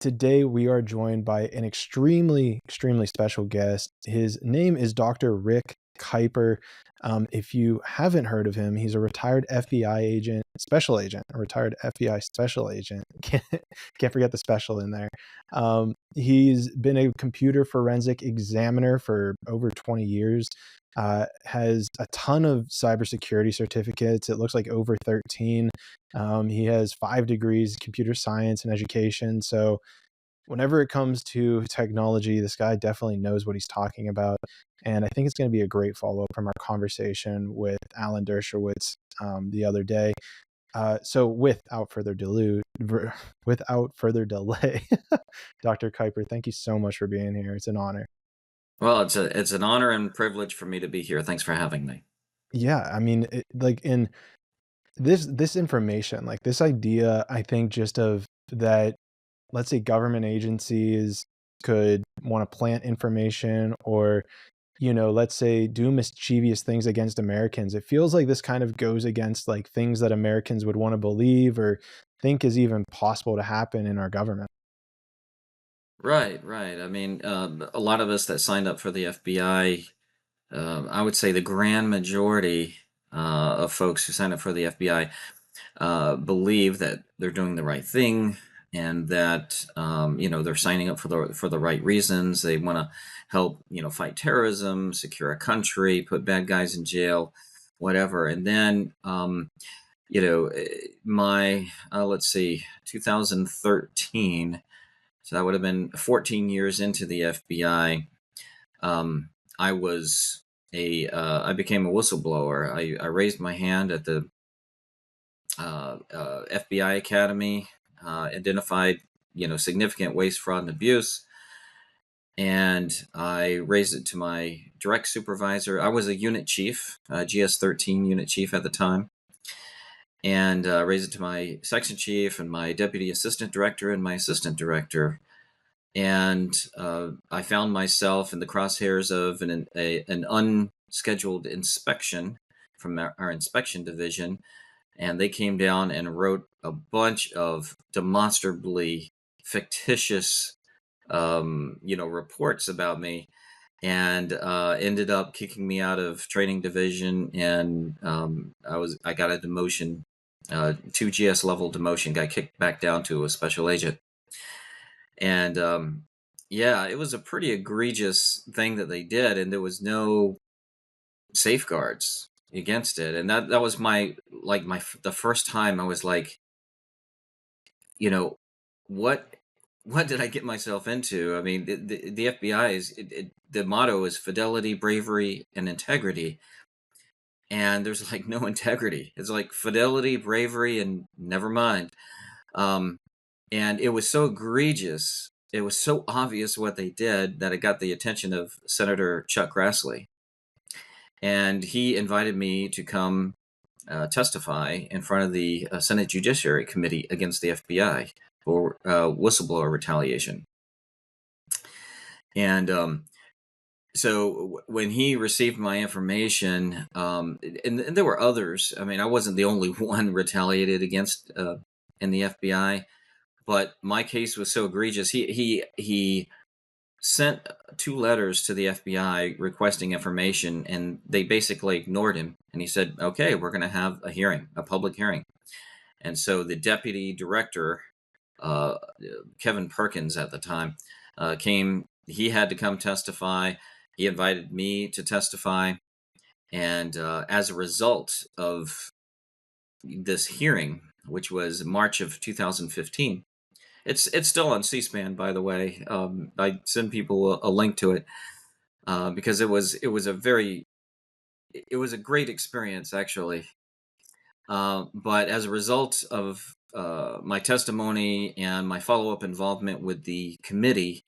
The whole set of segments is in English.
Today we are joined by an extremely special guest. His name is Dr. Rick Kuyper. If you haven't heard of him, he's a retired FBI agent, special agent, a retired FBI special agent. Can't forget the special in there. He's been a computer forensic examiner for over 20 years. Has a ton of cybersecurity certificates. It looks like over 13. He has 5 degrees, computer science and education. So whenever it comes to technology, this guy definitely knows what he's talking about. And I think it's going to be a great follow-up from our conversation with Alan Dershowitz the other day. So without further delay, Dr. Kuyper, thank you so much for being here. It's an honor. Well, it's an honor and privilege for me to be here. Thanks for having me. Yeah, I mean, like in this information, like this idea, I think just of that, let's say government agencies could want to plant information or, let's say do mischievous things against Americans. It feels like this kind of goes against like things that Americans would want to believe or think is even possible to happen in our government. Right, right. I mean, a lot of us that signed up for the FBI, I would say the grand majority of folks who signed up for the FBI believe that they're doing the right thing and that they're signing up for the right reasons. They want to help fight terrorism, secure a country, put bad guys in jail, whatever. And then my let's see, 2013. So that would have been 14 years into the FBI. I was I became a whistleblower. I raised my hand at the FBI Academy, identified significant waste, fraud, and abuse, and I raised it to my direct supervisor. I was a unit chief, GS-13 unit chief at the time, and raised it to my section chief and my deputy assistant director and my assistant director. And I found myself in the crosshairs of an unscheduled inspection from our inspection division, and they came down and wrote a bunch of demonstrably fictitious, reports about me, and ended up kicking me out of training division, and I got a demotion, 2 GS level demotion, got kicked back down to a special agent. And yeah, it was a pretty egregious thing that they did, and there was no safeguards against it. And that was the first time I was like, you know, what did I get myself into? I mean, the FBI is the motto is fidelity, bravery, and integrity, and there's like no integrity. It's like fidelity, bravery, and never mind. Um, and it was so egregious. It was so obvious what they did that it got the attention of Senator Chuck Grassley. And he invited me to come testify in front of the Senate Judiciary Committee against the FBI for whistleblower retaliation. And so when he received my information, and there were others. I mean, I wasn't the only one retaliated against in the FBI. But my case was so egregious. He sent 2 letters to the FBI requesting information, and they basically ignored him. And he said, "Okay, we're going to have a hearing, a public hearing." And so the deputy director, uh, Kevin Perkins at the time, came. He had to come testify. He invited me to testify, and as a result of this hearing, which was March of 2015. It's still on C-SPAN, by the way. I send people a link to it because it was a great experience, actually. But as a result of my testimony and my follow-up involvement with the committee,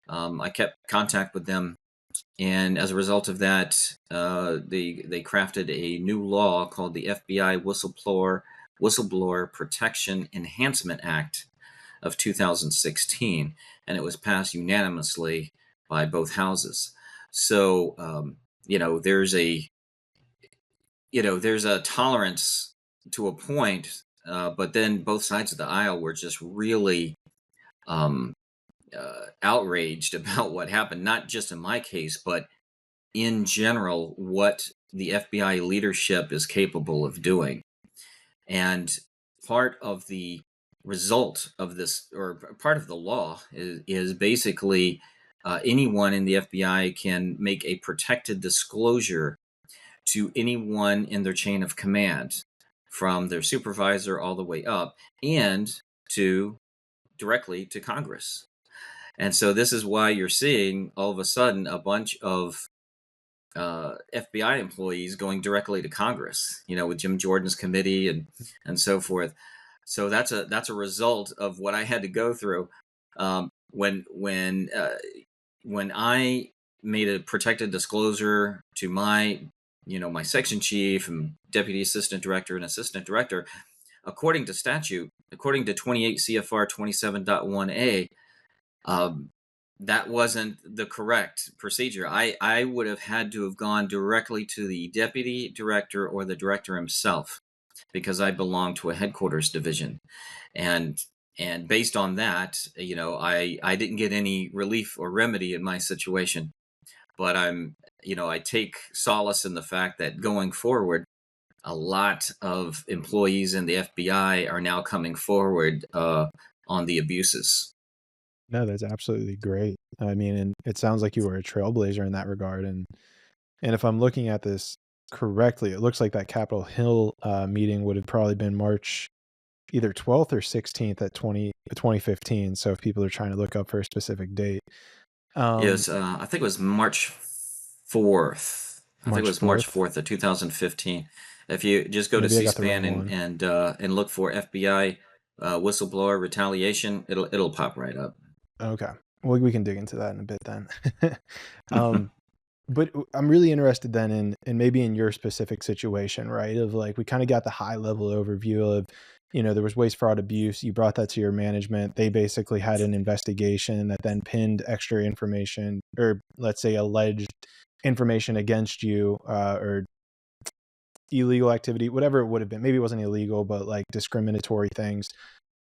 I kept contact with them, and as a result of that, they crafted a new law called the FBI Whistleblower Protection Enhancement Act of 2016, and it was passed unanimously by both houses. So there's a tolerance to a point, but then both sides of the aisle were just really outraged about what happened, not just in my case, but in general, what the FBI leadership is capable of doing. And part of the result of this, or part of the law, is basically anyone in the FBI can make a protected disclosure to anyone in their chain of command, from their supervisor all the way up, and to directly to Congress. And so this is why you're seeing all of a sudden a bunch of FBI employees going directly to Congress, with Jim Jordan's committee and so forth. So that's a result of what I had to go through when I made a protected disclosure to my section chief and deputy assistant director and assistant director. According to statute, according to 28 CFR 27.1A, that wasn't the correct procedure. I would have had to have gone directly to the deputy director or the director himself, because I belong to a headquarters division. And based on that, I didn't get any relief or remedy in my situation. But I take solace in the fact that going forward, a lot of employees in the FBI are now coming forward on the abuses. No, that's absolutely great. I mean, and it sounds like you were a trailblazer in that regard. And if I'm looking at this correctly, it looks like that Capitol Hill meeting would have probably been March either 12th or 16th at 2015. So if people are trying to look up for a specific date, Is I think it was March 4th. I think it March was March 4th. 4th of 2015. If you just go to Maybe I got the C-SPAN wrong and one. look for FBI whistleblower retaliation, it'll pop right up. Okay. Well, we can dig into that in a bit then. um, But I'm really interested then in maybe in your specific situation, right? Of like, we kind of got the high level overview of, there was waste, fraud, abuse. You brought that to your management. They basically had an investigation that then pinned extra information, or let's say alleged information against you, or illegal activity, whatever it would have been. Maybe it wasn't illegal, but like discriminatory things.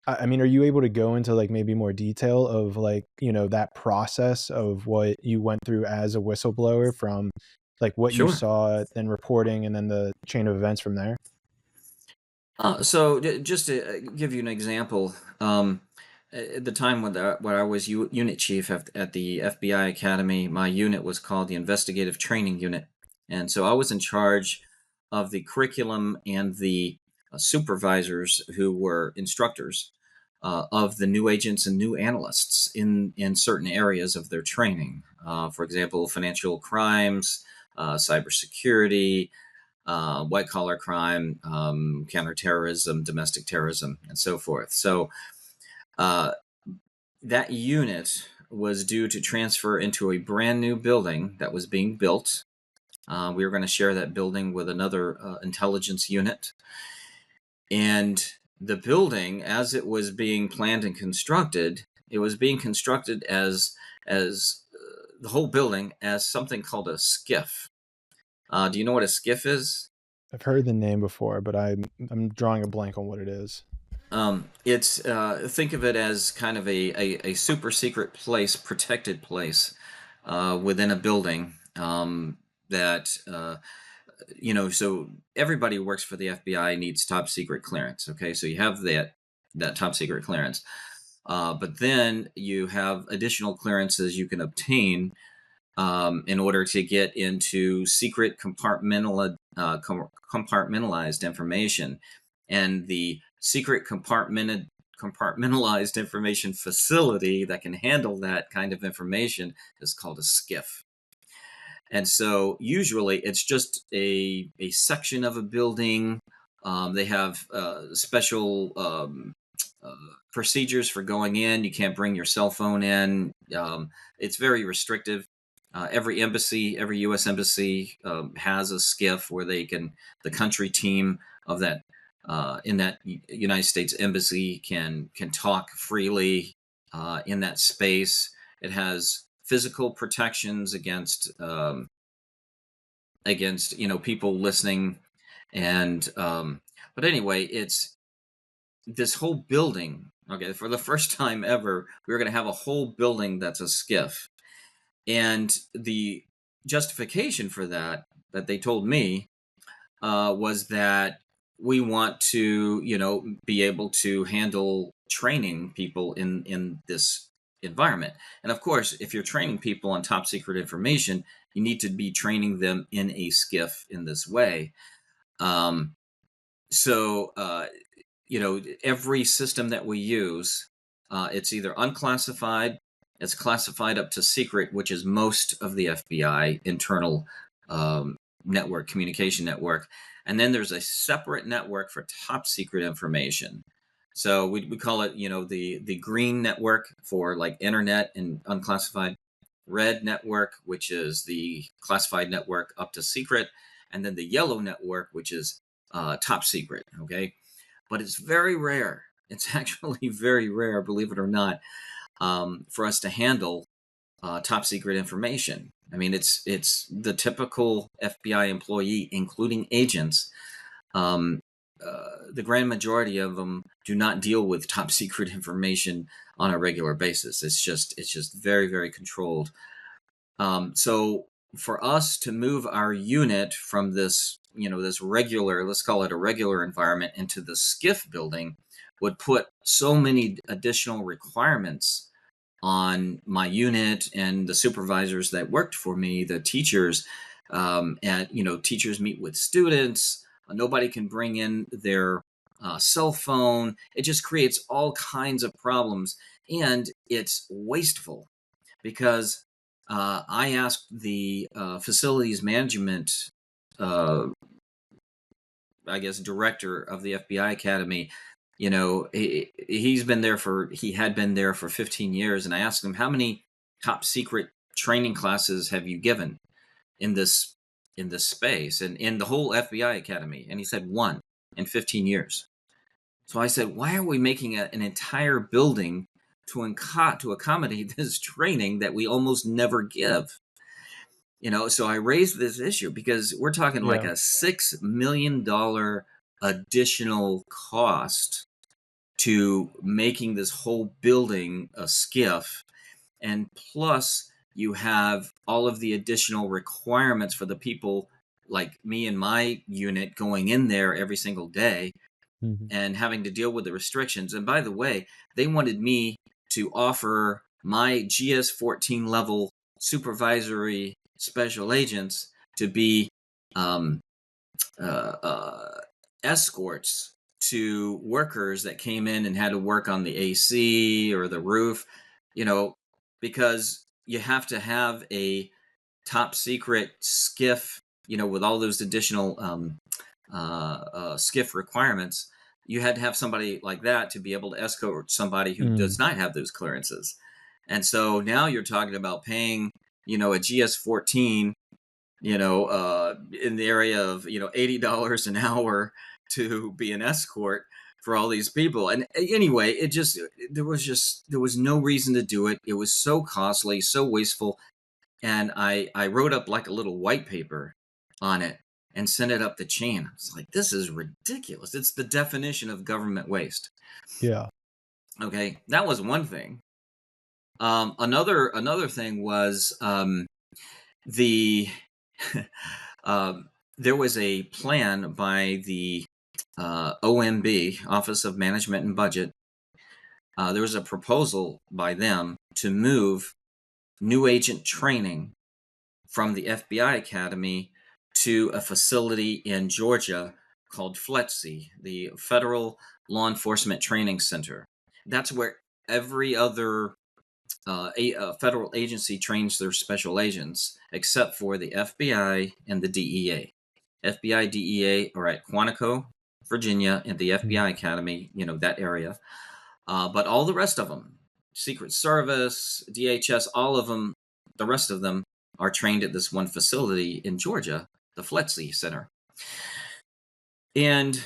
I mean, are you able to go into like maybe more detail of like, that process of what you went through as a whistleblower, from like what you Sure. saw, then reporting, and then the chain of events from there? So just to give you an example, at the time when I was unit chief at the FBI Academy, my unit was called the Investigative Training Unit, and so I was in charge of the curriculum and the supervisors who were instructors of the new agents and new analysts in certain areas of their training. For example, financial crimes, cybersecurity, white collar crime, counterterrorism, domestic terrorism, and so forth. So uh, that unit was due to transfer into a brand new building that was being built. We were going to share that building with another intelligence unit. And the building, as it was being planned and constructed, it was being constructed as the whole building as something called a skiff. Do you know what a skiff is? I've heard the name before, but I'm drawing a blank on what it is. It's think of it as kind of a super secret place, protected place within a building that so everybody who works for the FBI needs top secret clearance. Okay, so you have that top secret clearance, but then you have additional clearances you can obtain in order to get into secret compartmentalized information. And the secret compartmentalized information facility that can handle that kind of information is called a SCIF. And so usually it's just a section of a building. They have special procedures for going in. You can't bring your cell phone in. It's very restrictive. Every embassy, every U.S. embassy has a SCIF where the country team of that in that United States embassy can talk freely in that space. It has physical protections against people listening, and but anyway, it's this whole building Okay, for the first time ever, we were going to have a whole building that's a skiff. And the justification for that they told me, was that we want to, be able to handle training people in this environment. And of course, if you're training people on top secret information, you need to be training them in a skiff in this way. Um, so every system that we use, it's either unclassified, it's classified up to secret, which is most of the FBI internal network, communication network. And then there's a separate network for top secret information. So we call it, the green network for like internet and unclassified, red network, which is the classified network up to secret, and then the yellow network, which is top secret. Okay. But it's very rare. It's actually very rare, believe it or not, for us to handle top secret information. I mean, it's the typical FBI employee, including agents. Um, the grand majority of them do not deal with top secret information on a regular basis. It's just very, very controlled. So for us to move our unit from this, this regular, let's call it a regular environment, into the skiff building would put so many additional requirements on my unit and the supervisors that worked for me, the teachers. And teachers meet with students. Nobody can bring in their cell phone. It just creates all kinds of problems, and it's wasteful because I asked the facilities management, uh, I guess, director of the FBI Academy. He had been there for 15 years, and I asked him, how many top secret training classes have you given in this space and in the whole FBI Academy? And he said one in 15 years. So I said, why are we making an entire building to accommodate this training that we almost never give? So I raised this issue because we're talking like Yeah. a $6 million additional cost to making this whole building a skiff. And plus, you have all of the additional requirements for the people like me and my unit going in there every single day Mhm. and having to deal with the restrictions. And by the way, they wanted me to offer my GS-14 level supervisory special agents to be um, uh, uh, escorts to workers that came in and had to work on the AC or the roof, you know, because you have to have a top secret skiff, with all those additional skiff requirements. You had to have somebody like that to be able to escort somebody who Mm. does not have those clearances. And so now you're talking about paying, a GS-14, in the area of, $80 an hour to be an escort for all these people. And anyway, there was no reason to do it. It was so costly, so wasteful. And I wrote up like a little white paper on it and sent it up the chain. I was like, this is ridiculous. It's the definition of government waste. Yeah. Okay, that was one thing. Another thing was the there was a plan by the OMB, Office of Management and Budget. There was a proposal by them to move new agent training from the FBI Academy to a facility in Georgia called FLETC, the Federal Law Enforcement Training Center. That's where every other federal agency trains their special agents, except for the FBI and the DEA. FBI, DEA are at Quantico, Virginia, and the Mm. FBI Academy, that area. But all the rest of them, Secret Service, DHS, all of them, the rest of them are trained at this one facility in Georgia, the FLETC Center. And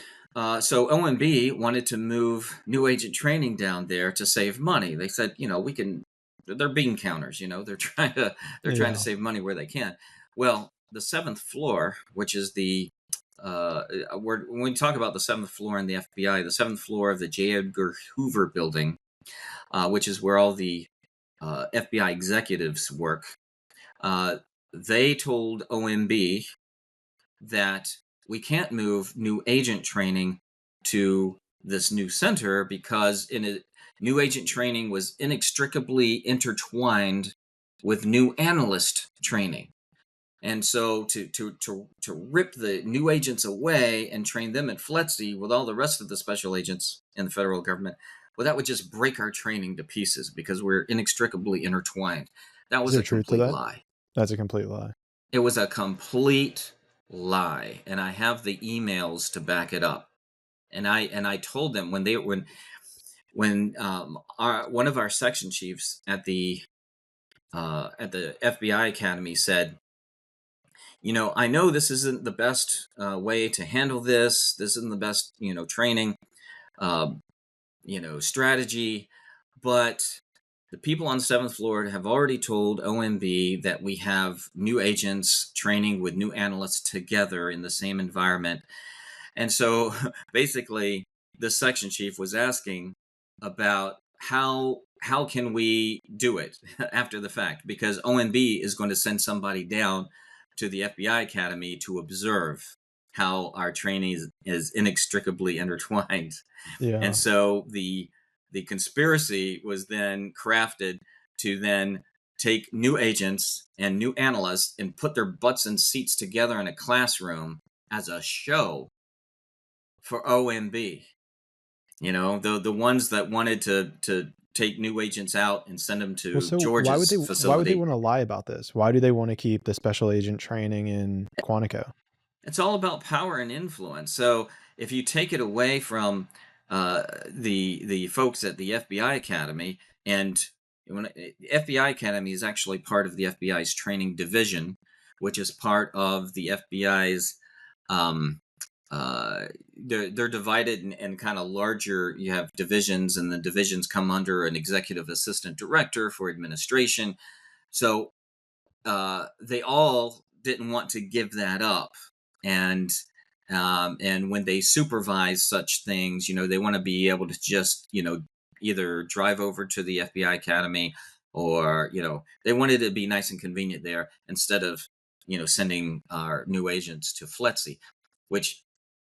so OMB wanted to move new agent training down there to save money. They said, we can. They're bean counters, they're trying to Yeah. save money where they can. Well, the seventh floor, which is the when we talk about the seventh floor in the FBI, the seventh floor of the J. Edgar Hoover building, which is where all the FBI executives work, they told OMB that we can't move new agent training to this new center because new agent training was inextricably intertwined with new analyst training. And so to rip the new agents away and train them in FLETC with all the rest of the special agents in the federal government, well, that would just break our training to pieces because we're inextricably intertwined. That Is was there a truth to complete that? lie. That's a complete lie. It was a complete lie, and I have the emails to back it up. And I told them when one of our section chiefs at the FBI Academy said, I know this isn't the best way to handle this. This isn't the best, training, uh, strategy. But the people on the seventh floor have already told OMB that we have new agents training with new analysts together in the same environment. And so basically, the section chief was asking about how can we do it after the fact, because OMB is going to send somebody down to the FBI Academy to observe how our training is inextricably intertwined. And Yeah. so the conspiracy was then crafted to then take new agents and new analysts and put their butts and seats together in a classroom as a show for OMB. The ones that wanted to take new agents out and send them Well, to so George's why would they facility. want to lie about this? Why do they want to keep the special agent training in Quantico? It's all about power and influence. So if you take it away from the folks at the FBI Academy, and when FBI Academy is actually part of the FBI's training division, which is part of the FBI's. Um, they're divided in kind of larger. You have divisions, and the divisions come under an executive assistant director for administration. So they all didn't want to give that up, and when they supervise such things, they want to be able to just either drive over to the FBI Academy, or they wanted it to be nice and convenient there instead of sending our new agents to FLETC, which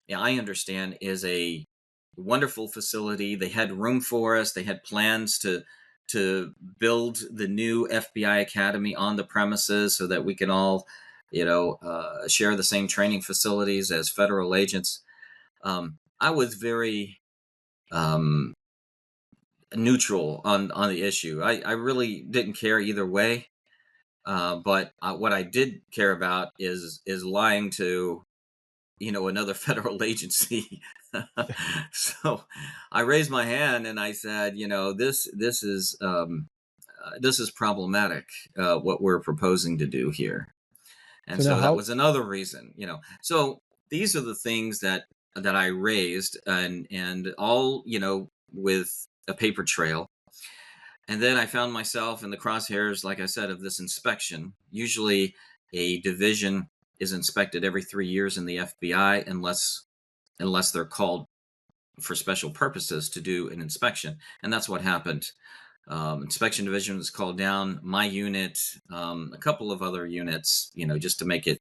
I understand is a wonderful facility. They had room for us. They had plans to build the new FBI Academy on the premises so that we can all, share the same training facilities as federal agents. I was very um, neutral on the issue. I really didn't care either way. But what I did care about is lying to another federal agency. So I raised my hand and I said, this is problematic, what we're proposing to do here. And So now so that how was another reason. So these are the things that I raised, and all with a paper trail. And then I found myself in the crosshairs, like I said, of this inspection. Usually a division is inspected every 3 years in the FBI, unless they're called for special purposes to do an inspection. And that's what happened. Inspection division was called down, my unit, a couple of other units, just to make it,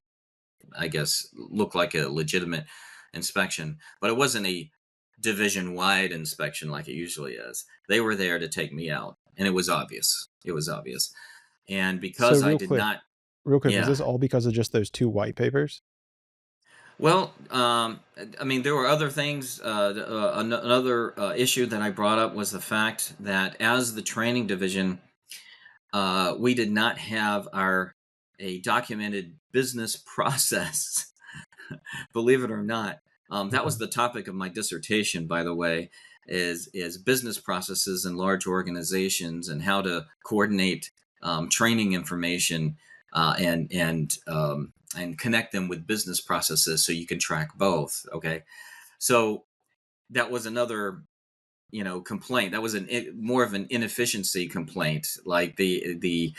I guess, look like a legitimate inspection. But it wasn't a division-wide inspection like it usually is. They were there to take me out, and it was obvious. It was obvious. And so because I did not, real quick, was yeah. this all because of just those two white papers? Well, I mean, there were other things. Another issue that I brought up was the fact that as the training division, we did not have a documented business process. Believe it or not, that Okay. was the topic of my dissertation, by the way, is business processes in large organizations and how to coordinate training information, and connect them with business processes so you can track both. Okay, so that was another complaint. That was more of an inefficiency complaint, like the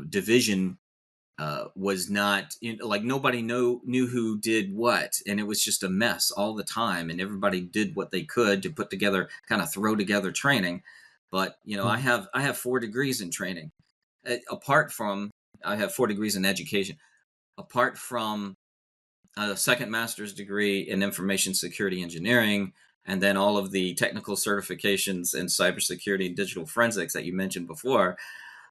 division was not like nobody knew who did what, and it was just a mess all the time, and everybody did what they could to put together, kind of throw together training. But I Mm. have 4 degrees in training. Apart from, I have 4 degrees in education. Apart from a second master's degree in information security engineering, and then all of the technical certifications in cybersecurity and digital forensics that you mentioned before.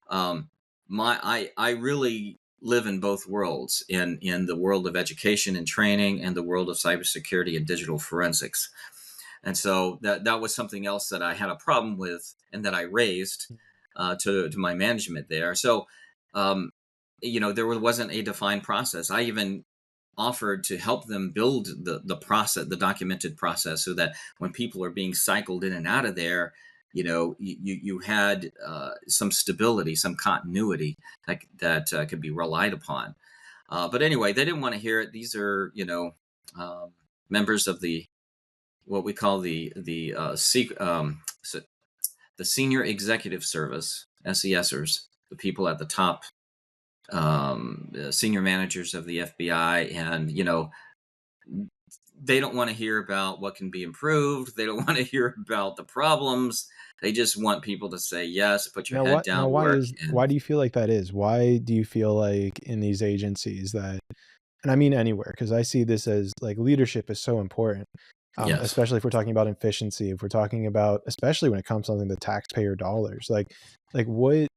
um, I really live in both worlds, in the world of education and training and the world of cybersecurity and digital forensics. And so that was something else that I had a problem with and that I raised to my management there. So um, there wasn't a defined process. I even offered to help them build the process, the documented process, so that when people are being cycled in and out of there, you had some stability, some continuity that could be relied upon. But anyway, they didn't want to hear it. These are um, members of the, what we call the senior executive service, SESers, the people at the top, senior managers of the FBI. And they don't want to hear about what can be improved. They don't want to hear about the problems. They just want people to say yes, put your Now, head what? Now, down, work. why And do you feel like that is? Why do you feel like in these agencies that, and I mean anywhere, because I see this as like leadership is so important, yes, especially if we're talking about efficiency, if we're talking about, especially when it comes to something the taxpayer dollars, like what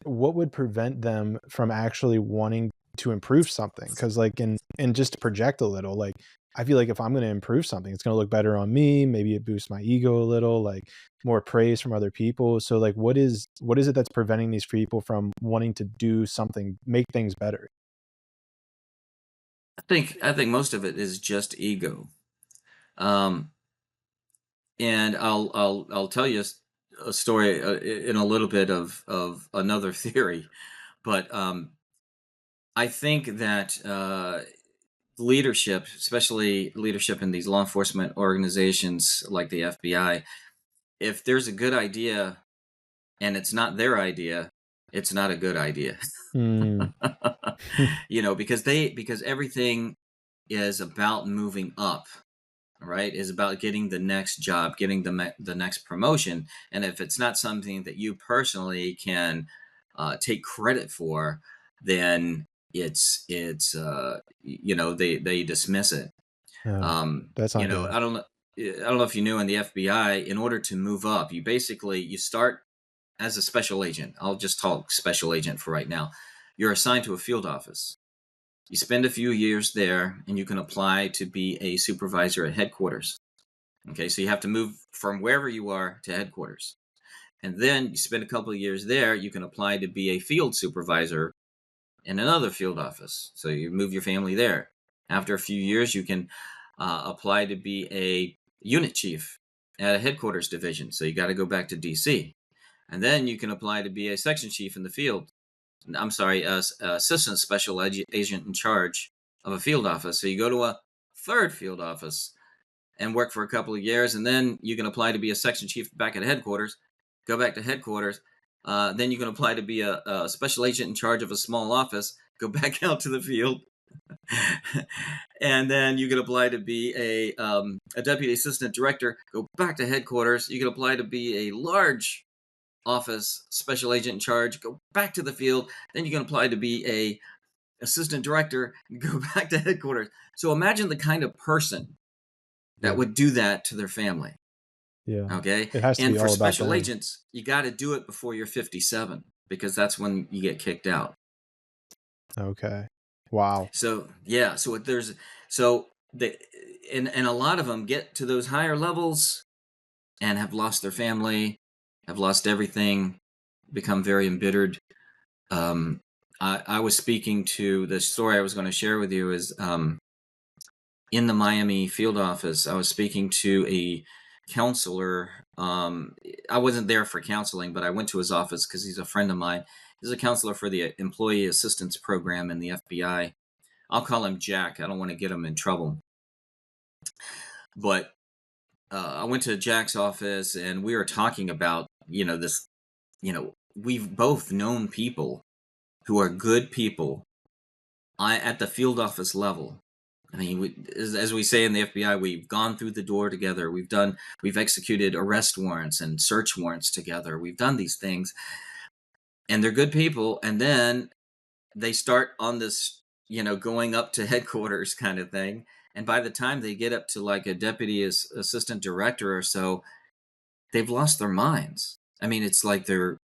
would prevent them from actually wanting to improve something? Because like, and just to project a little, like I feel like if I'm going to improve something, it's going to look better on me. Maybe it boosts my ego a little, like more praise from other people. So like, what is it that's preventing these people from wanting to do something, make things better? I think most of it is just ego. Um, and I'll tell you a story in a little bit of another theory. But I think that leadership, especially leadership in these law enforcement organizations like the FBI, if there's a good idea and it's not their idea, it's not a good idea. Mm. Because everything is about moving up, right? Is about getting the next job, getting the next promotion. And if it's not something that you personally can take credit for, then they dismiss it. Oh, that's not good. I don't know if you knew, in the FBI, in order to move up, you start as a special agent. I'll just talk special agent for right now. You're assigned to a field office. You spend a few years there, and you can apply to be a supervisor at headquarters. Okay, so you have to move from wherever you are to headquarters. And then you spend a couple of years there, you can apply to be a field supervisor in another field office. So you move your family there. After a few years, you can apply to be a unit chief at a headquarters division. So you got to go back to DC. And then you can apply to be a section chief in the field. I'm sorry, assistant special agent in charge of a field office. So you go to a third field office and work for a couple of years, and then you can apply to be a section chief back at headquarters. Go back to headquarters. Then you can apply to be a special agent in charge of a small office. Go back out to the field. And then you can apply to be a deputy assistant director. Go back to headquarters. You can apply to be a large office special agent in charge. Go back to the field. Then you can apply to be a assistant director and go back to headquarters. So imagine the kind of person that Yeah. would do that to their family. Yeah. Okay. It has to And be for all about special them. agents, you got to do it before you're 57, because that's when you get kicked out. Okay. Wow. So, yeah. So the, and a lot of them get to those higher levels and have lost their family, have lost everything, become very embittered. Um, I was speaking to, the story I was going to share with you is, in the Miami field office, I was speaking to a counselor. I wasn't there for counseling, but I went to his office because he's a friend of mine. He's a counselor for the Employee Assistance Program in the FBI. I'll call him Jack. I don't want to get him in trouble. But I went to Jack's office, and we were talking about, this, we've both known people who are good people at the field office level. I mean, as we say in the FBI, we've gone through the door together. We've executed arrest warrants and search warrants together. We've done these things, and they're good people. And then they start on this, going up to headquarters kind of thing. And by the time they get up to like a deputy assistant director or so, they've lost their minds. I mean, it's like they're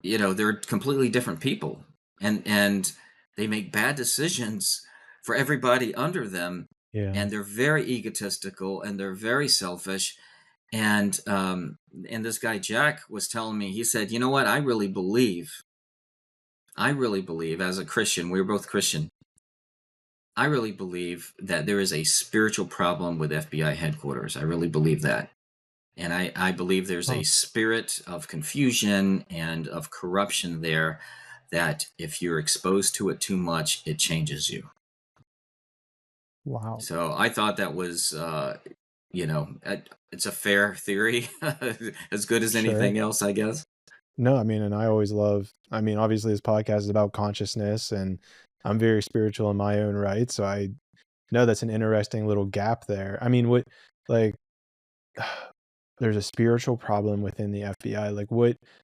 completely different people, and they make bad decisions for everybody under them, Yeah. and they're very egotistical and they're very selfish. And this guy Jack was telling me, he said, you know what, I really believe as a Christian, we were both Christian, I really believe that there is a spiritual problem with FBI headquarters. I really believe that. And I believe there's Huh. a spirit of confusion and of corruption there that if you're exposed to it too much, it changes you. Wow. So I thought that was, it's a fair theory, as good as Sure. anything else, I guess. No, I mean, and I always love, I mean, obviously this podcast is about consciousness, and I'm very spiritual in my own right. So I know that's an interesting little gap there. I mean, what, like, there's a spiritual problem within the FBI. Like,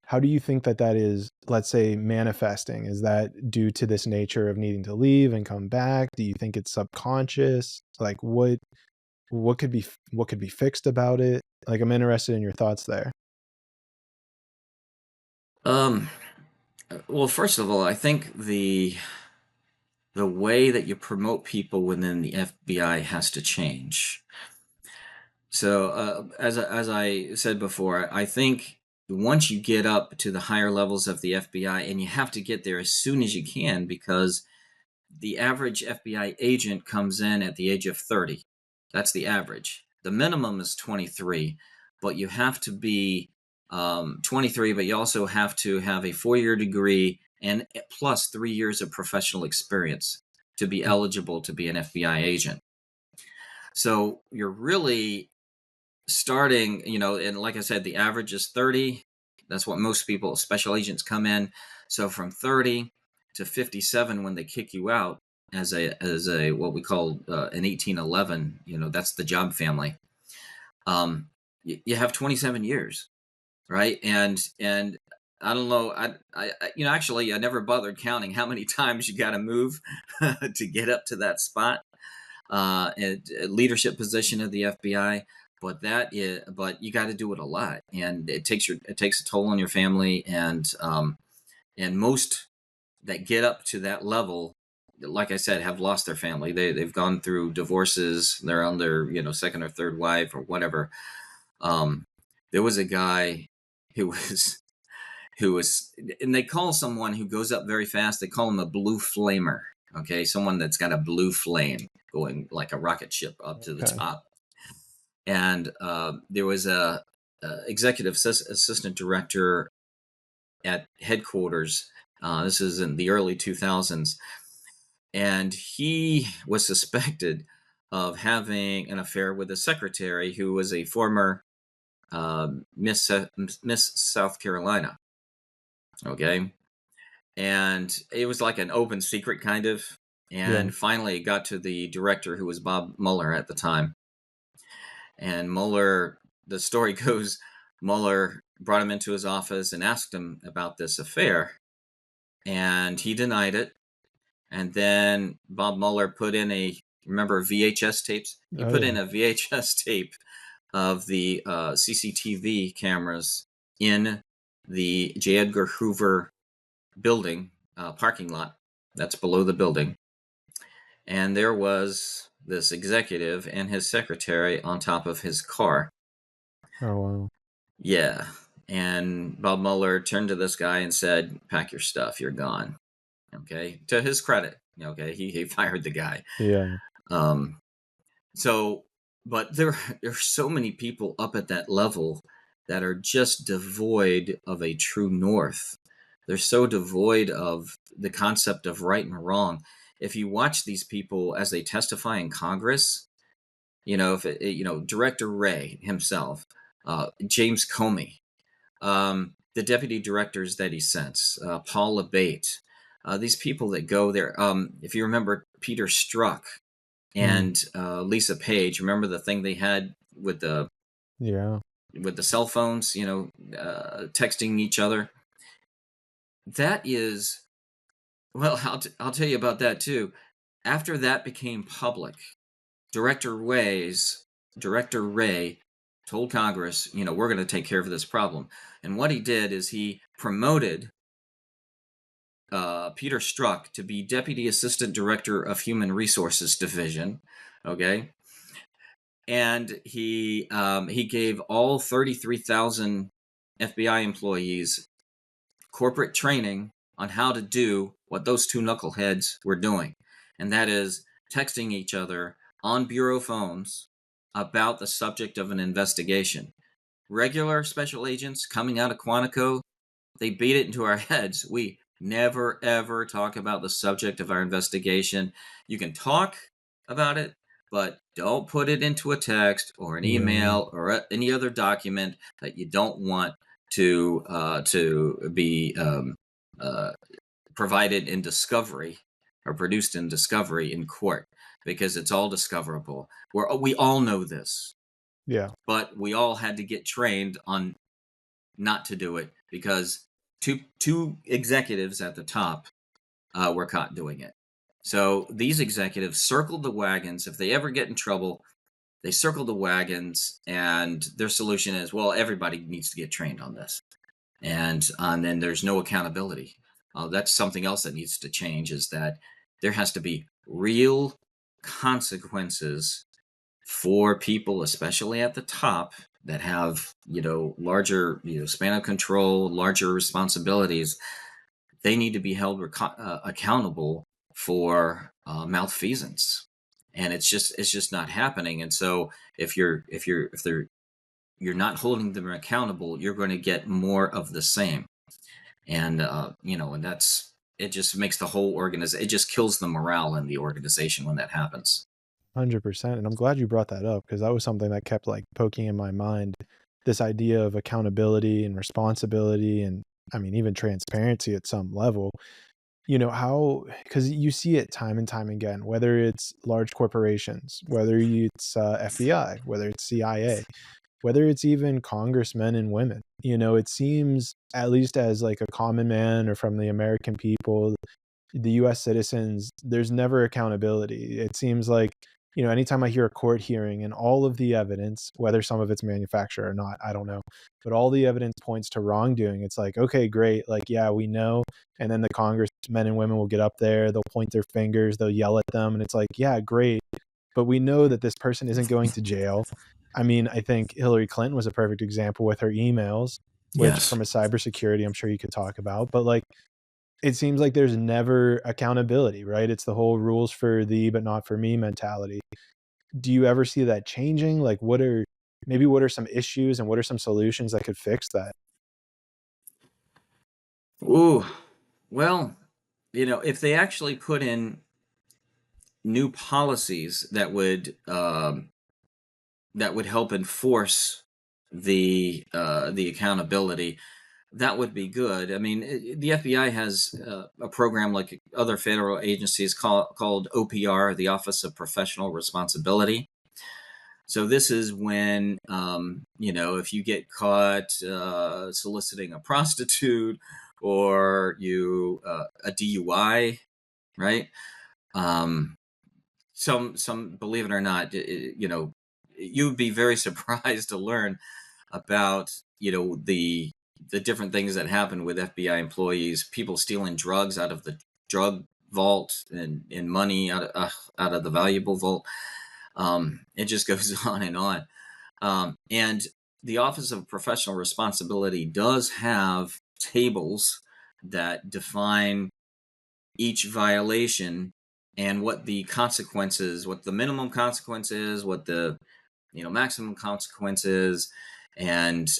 how do you think that that is, let's say, manifesting? Is that due to this nature of needing to leave and come back? Do you think it's subconscious? Like, what could be fixed about it? Like, I'm interested in your thoughts there. Um, well, first of all, I think the way that you promote people within the FBI has to change. So, as I said before, I think once you get up to the higher levels of the FBI, and you have to get there as soon as you can, because the average FBI agent comes in at the age of 30. That's the average. The minimum is 23, but you have to be 23, but you also have to have a 4-year degree and plus 3 years of professional experience to be Mm. eligible to be an FBI agent. So you're really starting, and like I said, the average is 30. That's what most people, special agents, come in. So from 30 to 57 when they kick you out as a what we call an 1811, that's the job family. You have 27 years, right? And I don't know, actually I never bothered counting how many times you got to move to get up to that spot, leadership position of the FBI. But you got to do it a lot, and it takes a toll on your family, and most that get up to that level, like I said, have lost their family. They've gone through divorces. They're on their second or third wife or whatever. Um, there was a guy who was, and they call someone who goes up very fast. They call him a blue flamer. Okay, someone that's got a blue flame going like a rocket ship up to the Okay. top. And there was a executive assistant director at headquarters. This is in the early 2000s, and he was suspected of having an affair with a secretary who was a former Miss South Carolina. Okay, and it was like an open secret kind of. Yeah. And finally, it got to the director, who was Bob Mueller at the time. And Mueller, the story goes, Mueller brought him into his office and asked him about this affair, and he denied it. And then Bob Mueller put in remember VHS tapes? He Oh put yeah. in a VHS tape of the CCTV cameras in the J. Edgar Hoover building parking lot that's below the building. And there was this executive and his secretary on top of his car. Oh wow. Yeah. And Bob Mueller turned to this guy and said, "Pack your stuff, you're gone." Okay. To his credit, okay, he fired the guy. Yeah. Um, so, but there's so many people up at that level that are just devoid of a true north. They're so devoid of the concept of right and wrong. If you watch these people as they testify in Congress, if Director Wray himself, James Comey, the deputy directors that he sends, Paul Abate. these people that go there. If you remember Peter Strzok Mm, and Lisa Page, remember the thing they had yeah. with the cell phones, texting each other. That is, well, I'll tell you about that too. After that became public, Director Ray told Congress, we're going to take care of this problem. And what he did is he promoted Peter Strzok to be Deputy Assistant Director of Human Resources Division. Okay, and he gave all 33,000 FBI employees corporate training on how to do what those two knuckleheads were doing, and that is texting each other on bureau phones about the subject of an investigation. Regular special agents coming out of Quantico, they beat it into our heads. We never ever talk about the subject of our investigation. You can talk about it, but don't put it into a text or an Yeah. email or any other document that you don't want to be uh, provided in discovery or produced in discovery in court, because it's all discoverable. We all know this, Yeah. but we all had to get trained on not to do it because two executives at the top were caught doing it. So these executives circled the wagons. If they ever get in trouble, they circle the wagons, and their solution is, well, everybody needs to get trained on this, and then there's no accountability. That's something else that needs to change, is that there has to be real consequences for people, especially at the top, that have larger span of control, larger responsibilities. They need to be held accountable for malfeasance, and it's just not happening. And so if you're not holding them accountable, you're going to get more of the same. And and that's it. Just makes the whole organization, it just kills the morale in the organization when that happens. 100%, and I'm glad you brought that up because that was something that kept, like, poking in my mind, this idea of accountability and responsibility and, I mean, even transparency at some level. How, because you see it time and time again, whether it's large corporations, whether it's, FBI, whether it's CIA, whether it's even congressmen and women. It seems, at least as, like, a common man or from the American people, the US citizens, there's never accountability. It seems like, anytime I hear a court hearing and all of the evidence, whether some of it's manufactured or not, I don't know, but all the evidence points to wrongdoing. It's like, okay, great. Like, yeah, we know. And then the congressmen and women will get up there, they'll point their fingers, they'll yell at them. And it's like, yeah, great. But we know that this person isn't going to jail. I mean, I think Hillary Clinton was a perfect example with her emails, which Yes. from a cybersecurity, I'm sure you could talk about. But like, it seems like there's never accountability, right? It's the whole rules for thee, but not for me mentality. Do you ever see that changing? Like, what are some issues and what are some solutions that could fix that? Ooh, well, if they actually put in new policies that would help enforce the accountability, that would be good. I mean, the FBI has a program like other federal agencies called OPR, the Office of Professional Responsibility. So this is when, if you get caught soliciting a prostitute, or a DUI, right? Um, some believe it or not, you would be very surprised to learn about the different things that happen with FBI employees. People stealing drugs out of the drug vault, and money out of the valuable vault. It just goes on and on. And the Office of Professional Responsibility does have tables that define each violation and what the consequences, what the minimum consequence is, what the maximum consequences, and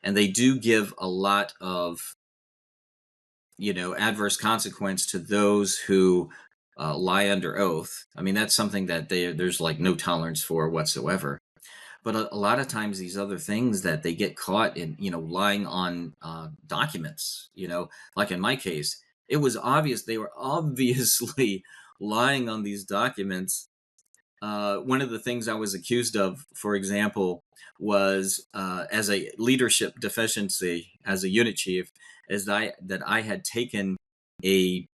they do give a lot of adverse consequence to those who lie under oath. I mean, that's something that there's like no tolerance for whatsoever. But a lot of times, these other things that they get caught in, lying on documents, like in my case, It was obvious they were obviously lying on these documents. One of the things I was accused of, for example, was as a leadership deficiency as a unit chief, is that I had taken a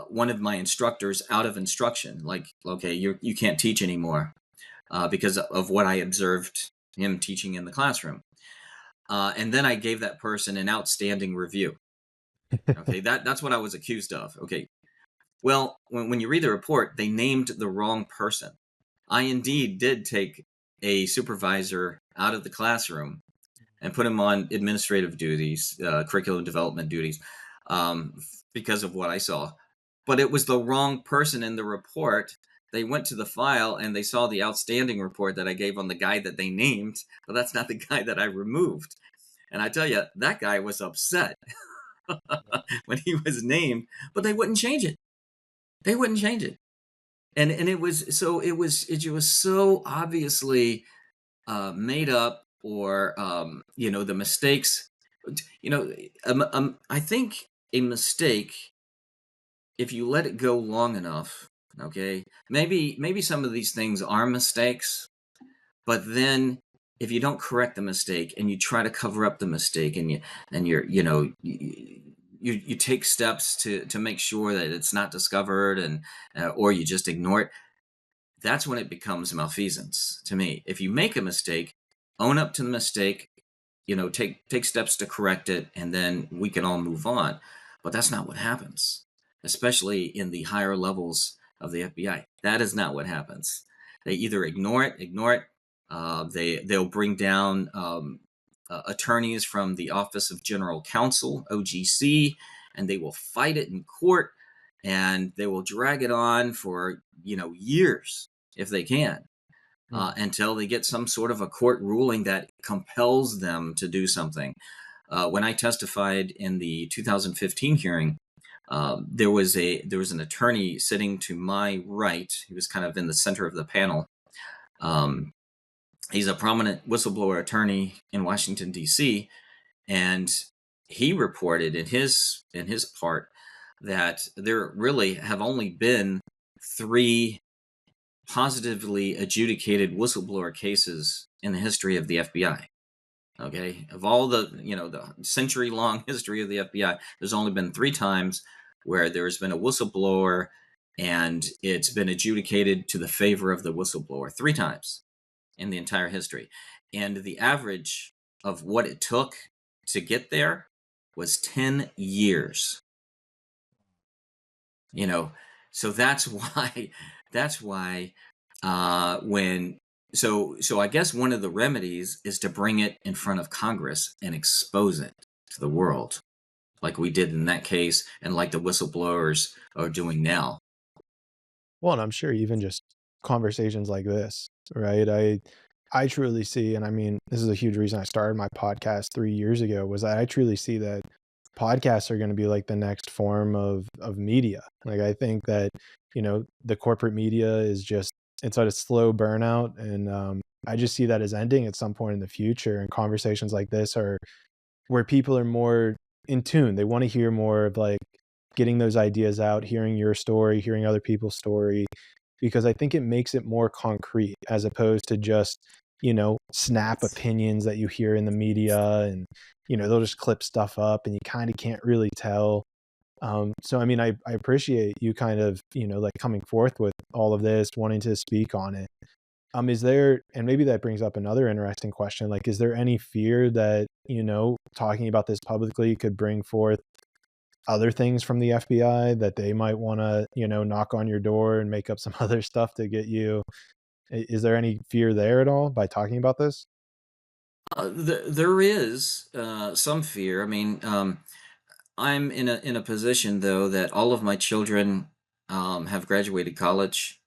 one of my instructors out of instruction. Like, okay, you can't teach anymore because of what I observed him teaching in the classroom. And then I gave that person an outstanding review. Okay, that's what I was accused of. Okay, well, when you read the report, they named the wrong person. I indeed did take a supervisor out of the classroom and put him on administrative duties, curriculum development duties, um, because of what I saw. But it was the wrong person in the report. They went to the file and they saw the outstanding report that I gave on the guy that they named, but that's not the guy that I removed. And I tell you, that guy was upset when he was named, but they wouldn't change it. They wouldn't change it. And it was so it was so obviously made up, or the mistakes. I think a mistake, if you let it go long enough, okay, maybe some of these things are mistakes, but then if you don't correct the mistake and you try to cover up the mistake, you take steps to make sure that it's not discovered, and or you just ignore it, that's when it becomes malfeasance to me. If you make a mistake, own up to the mistake, take steps to correct it, and then we can all move on. But that's not what happens, especially in the higher levels of the FBI. That is not what happens. They either ignore it. They'll bring down attorneys from the Office of General Counsel, OGC, and they will fight it in court, and they will drag it on for years if they can, until they get some sort of a court ruling that compels them to do something. When I testified in the 2015 hearing, there was an attorney sitting to my right. He was kind of in the center of the panel. He's a prominent whistleblower attorney in Washington, D.C., and he reported in his part that there really have only been 3 positively adjudicated whistleblower cases in the history of the FBI. Okay, of all the century-long history of the FBI, there's only been 3 times where there's been a whistleblower and it's been adjudicated to the favor of the whistleblower. 3 times in the entire history, and the average of what it took to get there was 10 years. So that's why when so I guess one of the remedies is to bring it in front of Congress and expose it to the world, like we did in that case, and like the whistleblowers are doing now. Well, and I'm sure even just conversations like this, right? I truly see, and I mean, this is a huge reason I started my podcast 3 years ago, was that I truly see that podcasts are going to be like the next form of media. Like I think that, the corporate media is just, it's at a slow burnout, and I just see that as ending at some point in the future, and conversations like this are where people are more in tune. They want to hear more of like getting those ideas out, hearing your story, hearing other people's story, because I think it makes it more concrete as opposed to just, snap opinions that you hear in the media, and, they'll just clip stuff up and you kind of can't really tell. So, I mean, I appreciate you kind of, like coming forth with all of this, wanting to speak on it. Is there, and maybe that brings up another interesting question, like, is there any fear that, talking about this publicly could bring forth other things from the FBI that they might want to, knock on your door and make up some other stuff to get you? Is there any fear there at all by talking about this? There is some fear. I mean, I'm in a position though that all of my children have graduated college,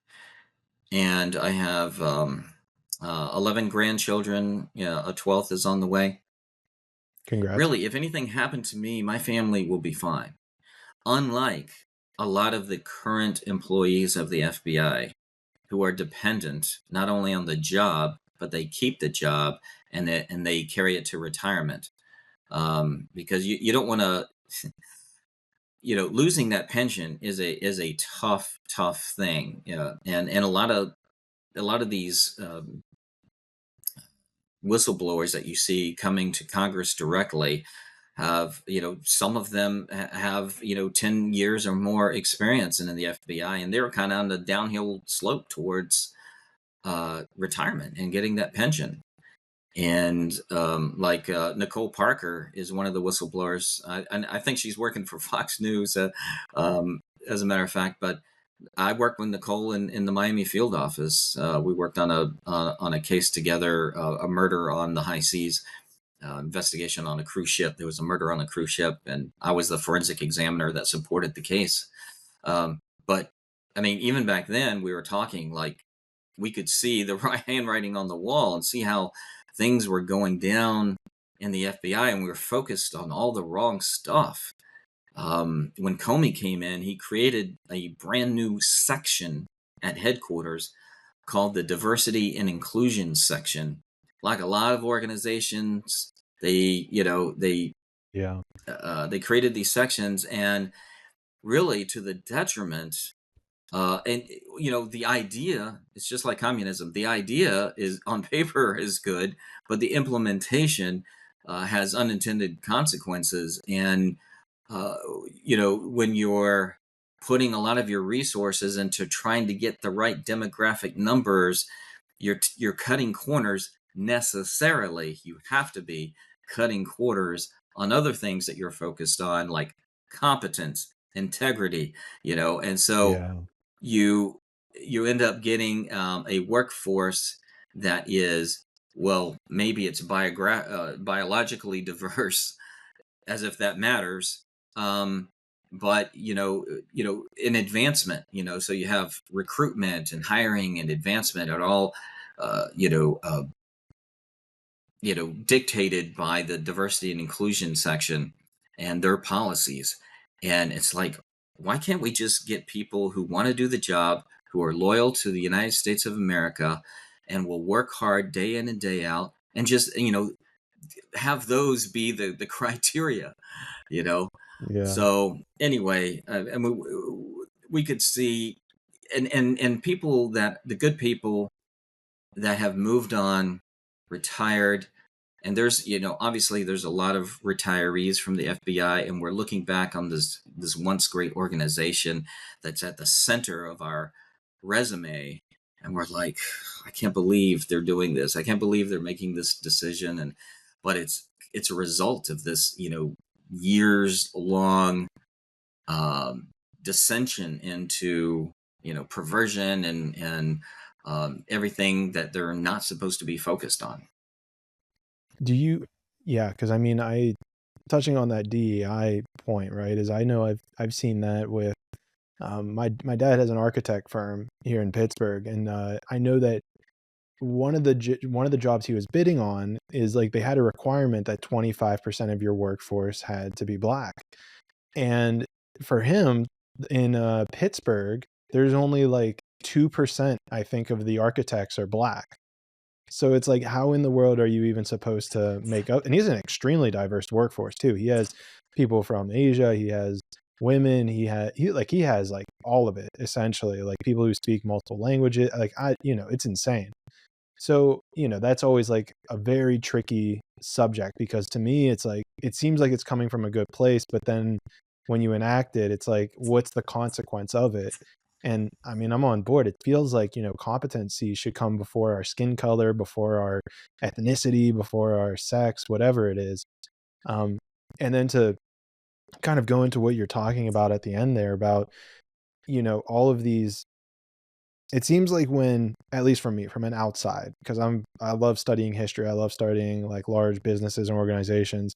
and I have 11 grandchildren. A 12th is on the way. Congrats. Really, if anything happened to me, my family will be fine. Unlike a lot of the current employees of the FBI who are dependent not only on the job, but they keep the job, and they carry it to retirement. Because you don't want to losing that pension is a tough thing. Yeah, and a lot of these whistleblowers that you see coming to Congress directly have, some of them have, 10 years or more experience in the FBI, and they're kind of on the downhill slope towards retirement and getting that pension. And like Nicole Parker is one of the whistleblowers. I think she's working for Fox News, as a matter of fact. But I worked with Nicole in the Miami field office. We worked on a case together, a murder on the high seas, investigation on a cruise ship. There was a murder on a cruise ship, and I was the forensic examiner that supported the case. But I mean, even back then, we were talking like we could see the handwriting on the wall and see how things were going down in the FBI, and we were focused on all the wrong stuff. When Comey came in, he created a brand new section at headquarters called the Diversity and Inclusion section. Like a lot of organizations, Yeah. they created these sections, and really to the detriment. And the idea, it's just like communism. The idea is on paper is good, but the implementation has unintended consequences. And when you're putting a lot of your resources into trying to get the right demographic numbers, you're cutting corners necessarily. You have to be cutting quarters on other things that you're focused on, like competence, integrity, and so Yeah. you end up getting a workforce that is, well, maybe it's biologically diverse, as if that matters. But in advancement, so you have recruitment and hiring and advancement are all, uh, you know, uh, dictated by the diversity and inclusion section and their policies. And it's like, why can't we just get people who want to do the job, who are loyal to the United States of America, and will work hard day in and day out, and just, have those be the criteria, you know? Yeah. So anyway, and we could see, and people that the good people that have moved on, retired, and there's, obviously there's a lot of retirees from the FBI, and we're looking back on this once great organization that's at the center of our resume, and we're like, I can't believe they're doing this. I can't believe they're making this decision, but it's a result of this, years long dissension into, perversion and everything that they're not supposed to be focused on. Do you, yeah, because I mean, touching on that DEI point, right, is I know I've seen that with my dad has an architect firm here in Pittsburgh, and I know that one of the jobs he was bidding on is like they had a requirement that 25% of your workforce had to be black. And for him in Pittsburgh, there's only like 2%, I think, of the architects are black. So it's like, how in the world are you even supposed to make up? And he's an extremely diverse workforce too. He has people from Asia, he has women, he has like all of it essentially, like people who speak multiple languages. Like it's insane. So, that's always like a very tricky subject because to me, it's like, it seems like it's coming from a good place, but then when you enact it, it's like, what's the consequence of it? And I mean, I'm on board. It feels like, competency should come before our skin color, before our ethnicity, before our sex, whatever it is. Um, and then to kind of go into what you're talking about at the end there about, all of these, it seems like when, at least from me, from an outside, because I love studying history, I love studying like large businesses and organizations.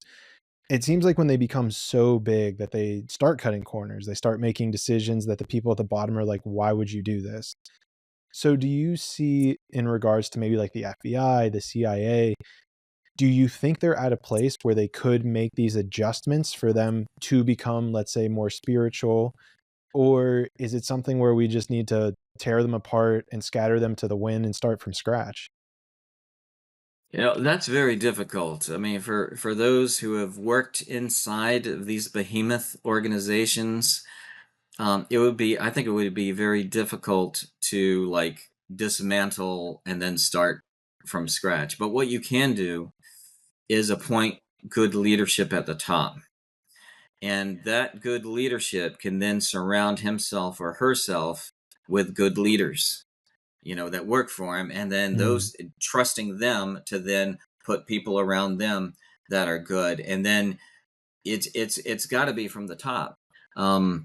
It seems like when they become so big that they start cutting corners, they start making decisions that the people at the bottom are like, why would you do this? So do you see in regards to maybe like the FBI, the CIA, do you think they're at a place where they could make these adjustments for them to become, let's say, more spiritual? Or is it something where we just need to tear them apart and scatter them to the wind and start from scratch? That's very difficult. I mean, for those who have worked inside of these behemoth organizations, I think it would be very difficult to like dismantle and then start from scratch. But what you can do is appoint good leadership at the top. And that good leadership can then surround himself or herself with good leaders, that work for him. And then Mm, those trusting them to then put people around them that are good. And then it's got to be from the top. Um,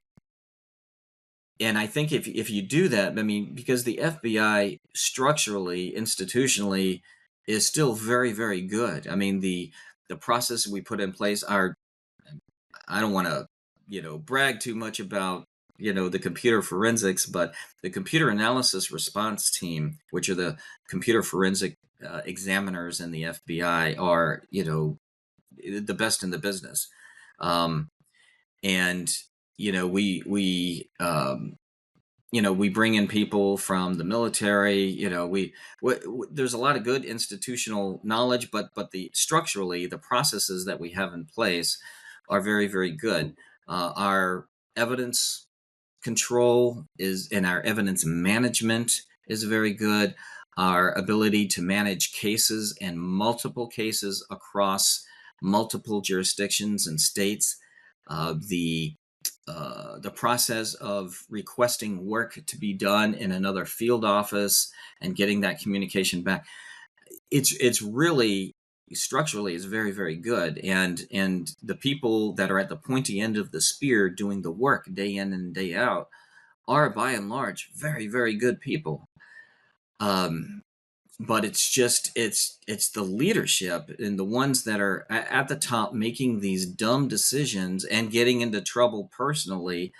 and I think if you do that, I mean, because the FBI structurally, institutionally, is still very, very good. I mean, the process we put in place are, I don't want to, brag too much about, the computer forensics, but the computer analysis response team, which are the computer forensic examiners in the FBI, are, the best in the business. Um, and, we bring in people from the military. There's a lot of good institutional knowledge, but the structurally the processes that we have in place are very, very good. Our evidence control is, and our evidence management is very good. Our ability to manage cases and multiple cases across multiple jurisdictions and states, the process of requesting work to be done in another field office and getting that communication back, it's really structurally is very, very good. And the people that are at the pointy end of the spear doing the work day in and day out are by and large very, very good people. um, but it's just it's the leadership and the ones that are at the top making these dumb decisions and getting into trouble personally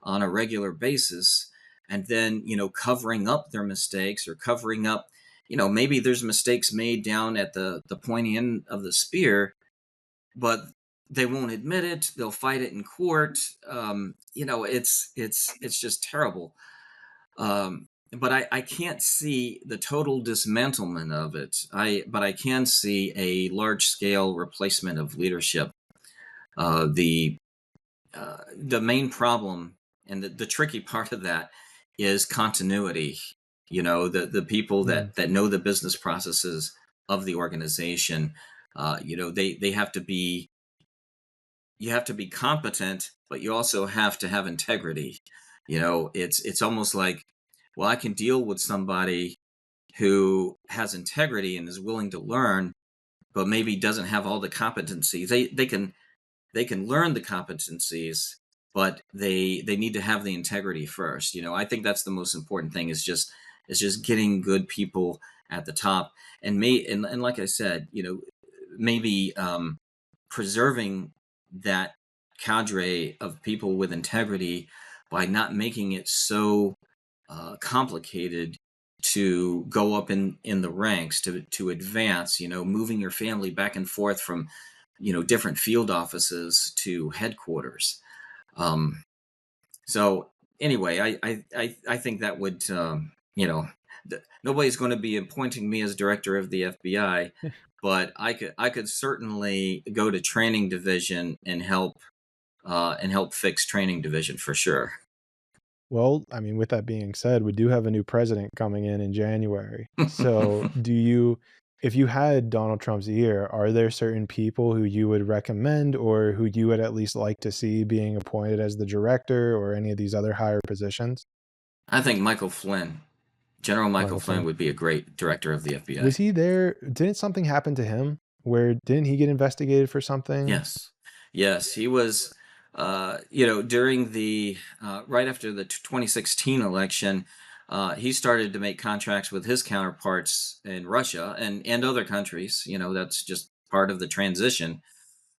on a regular basis, and then covering up their mistakes, or covering up, maybe there's mistakes made down at the pointy end of the spear, but they won't admit it. They'll fight it in court. It's just terrible. But I can't see the total dismantlement of it. But I can see a large scale replacement of leadership. The main problem, and the tricky part of that, is continuity. The people mm. that know the business processes of the organization, they have to be, you have to be competent, but you also have to have integrity. It's almost like, well, I can deal with somebody who has integrity and is willing to learn, but maybe doesn't have all the competencies. They can learn the competencies, but they need to have the integrity first. I think that's the most important thing, is just getting good people at the top. And like I said, maybe preserving that cadre of people with integrity by not making it so complicated to go up in the ranks, to advance, moving your family back and forth from different field offices to headquarters. Um, so anyway, I think that would, nobody's going to be appointing me as director of the FBI, but I could certainly go to training division and help fix training division for sure. Well, I mean, with that being said, we do have a new president coming in January. So, if you had Donald Trump's ear, are there certain people who you would recommend or who you would at least like to see being appointed as the director or any of these other higher positions? I think General Michael Michael Flynn Flynn. would be a great director of the FBI. Was he there? Didn't something happen to him? Where didn't he get investigated for something? Yes, yes, he was. During the right after the 2016 election, he started to make contracts with his counterparts in Russia and other countries. That's just part of the transition,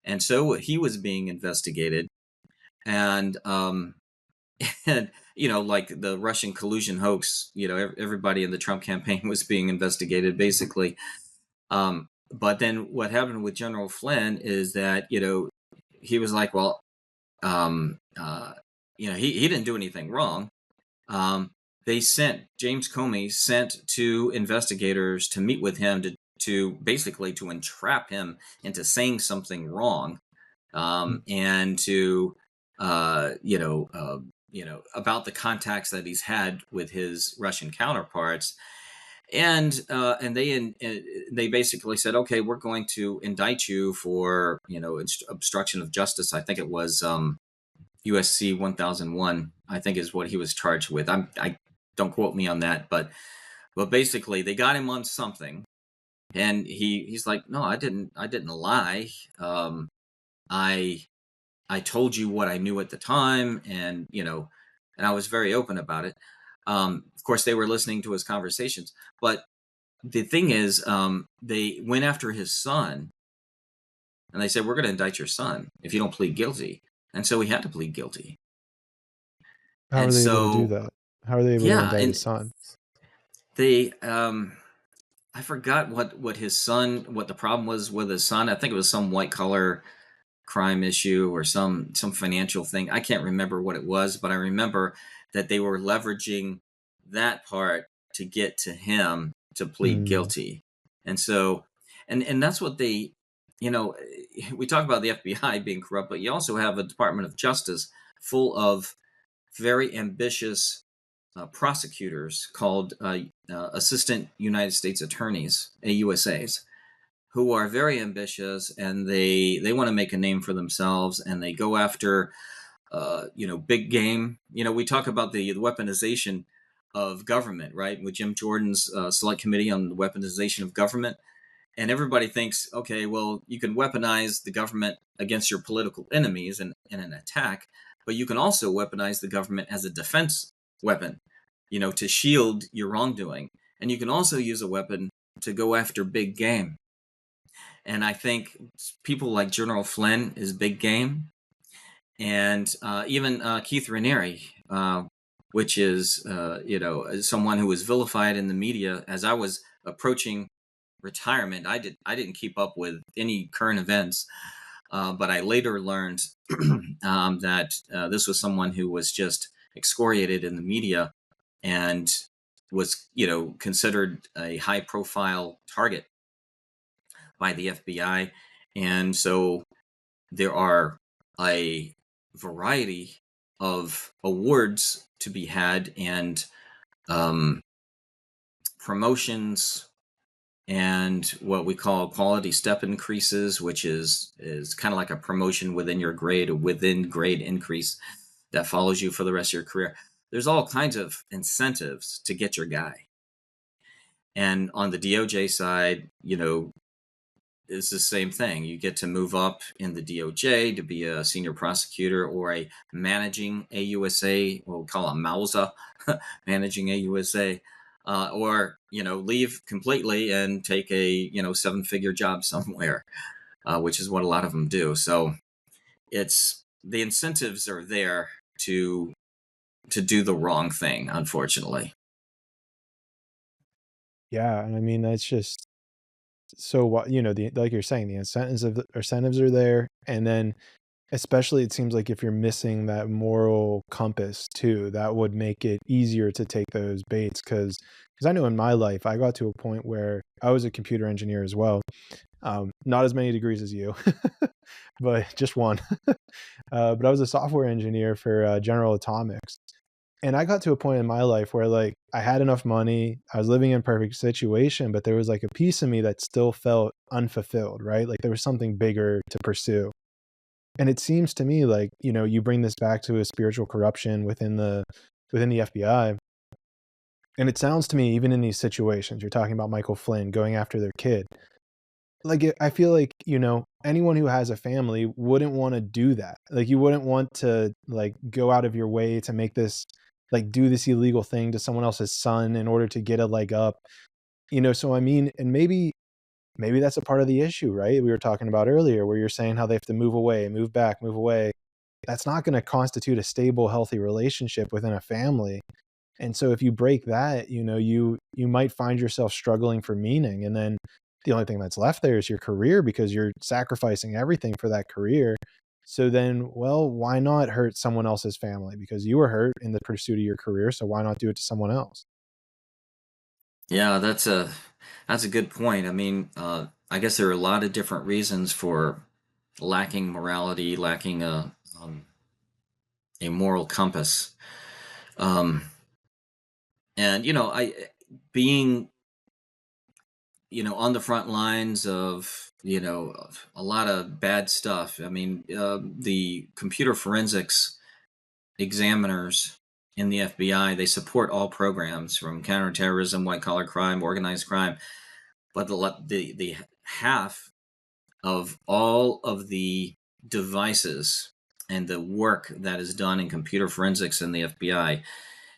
and so he was being investigated, and and like the Russian collusion hoax. Everybody in the Trump campaign was being investigated, basically. But then what happened with General Flynn is that he was like, well, um, uh, he didn't do anything wrong. Um, James Comey sent two investigators to meet with him to basically to entrap him into saying something wrong, and to about the contacts that he's had with his Russian counterparts, and they basically said, okay, we're going to indict you for obstruction of justice. I think it was USC 1001. I think is what he was charged with. I don't quote me on that, but basically they got him on something, and he's like, no, I didn't lie. I I told you what I knew at the time, and I was very open about it. Of course, they were listening to his conversations, but the thing is, they went after his son, and they said, "We're going to indict your son if you don't plead guilty." And so he had to plead guilty. How And are they able to do so, that? How are they able to yeah, indict and his son? they, I forgot what his son, what the problem was with his son. I think it was some white collar crime issue or some financial thing. I can't remember what it was, but I remember that they were leveraging that part to get to him to plead Mm, guilty. And so, and that's what they, you know, we talk about the FBI being corrupt, but you also have a Department of Justice full of very ambitious prosecutors called Assistant United States Attorneys, AUSAs, who are very ambitious, and they want to make a name for themselves, and they go after big game. We talk about the weaponization of government, right, with Jim Jordan's select committee on the weaponization of government. And everybody thinks, okay, well, you can weaponize the government against your political enemies in an attack, but you can also weaponize the government as a defense weapon, to shield your wrongdoing. And you can also use a weapon to go after big game. And I think people like General Flynn is big game, and even Keith Raniere, which is someone who was vilified in the media. As I was approaching retirement, I didn't keep up with any current events, but I later learned that this was someone who was just excoriated in the media and was considered a high profile target by the FBI. And so there are a variety of awards to be had, and um, promotions, and what we call quality step increases, which is kind of like a promotion within your grade, a within grade increase that follows you for the rest of your career. There's all kinds of incentives to get your guy. And on the DOJ side, it's the same thing. You get to move up in the DOJ to be a senior prosecutor or a managing AUSA, what we call a MAUSA, managing AUSA, or leave completely and take a 7-figure job somewhere, which is what a lot of them do. So it's the incentives are there to do the wrong thing, unfortunately. yeah, and I mean that's just so what the like you're saying, the incentives are there, and then especially it seems like if you're missing that moral compass too, that would make it easier to take those baits. Because I know in my life I got to a point where I was a computer engineer as well, not as many degrees as you, but just one. But I was a software engineer for General Atomics, and I got to a point in my life where like I had enough money, I was living in a perfect situation, but there was like a piece of me that still felt unfulfilled, right? Like there was something bigger to pursue. And it seems to me like, you bring this back to a spiritual corruption within the FBI. And it sounds to me, even in these situations, you're talking about Michael Flynn going after their kid. Like I feel like, anyone who has a family wouldn't want to do that. Like you wouldn't want to like go out of your way to make this like do this illegal thing to someone else's son in order to get a leg up. So I mean, and maybe that's a part of the issue, right? We were talking about earlier where you're saying how they have to move away, move back, move away. That's not going to constitute a stable, healthy relationship within a family. And so if you break that, you might find yourself struggling for meaning. And then the only thing that's left there is your career because you're sacrificing everything for that career. So then, well, why not hurt someone else's family? Because you were hurt in the pursuit of your career. So why not do it to someone else? Yeah, that's a good point. I mean, I guess there are a lot of different reasons for lacking morality, lacking a moral compass. Um, and I being on the front lines of a lot of bad stuff. I mean, the computer forensics examiners in the FBI, they support all programs from counterterrorism, white collar crime, organized crime, but the half of all of the devices and the work that is done in computer forensics in the FBI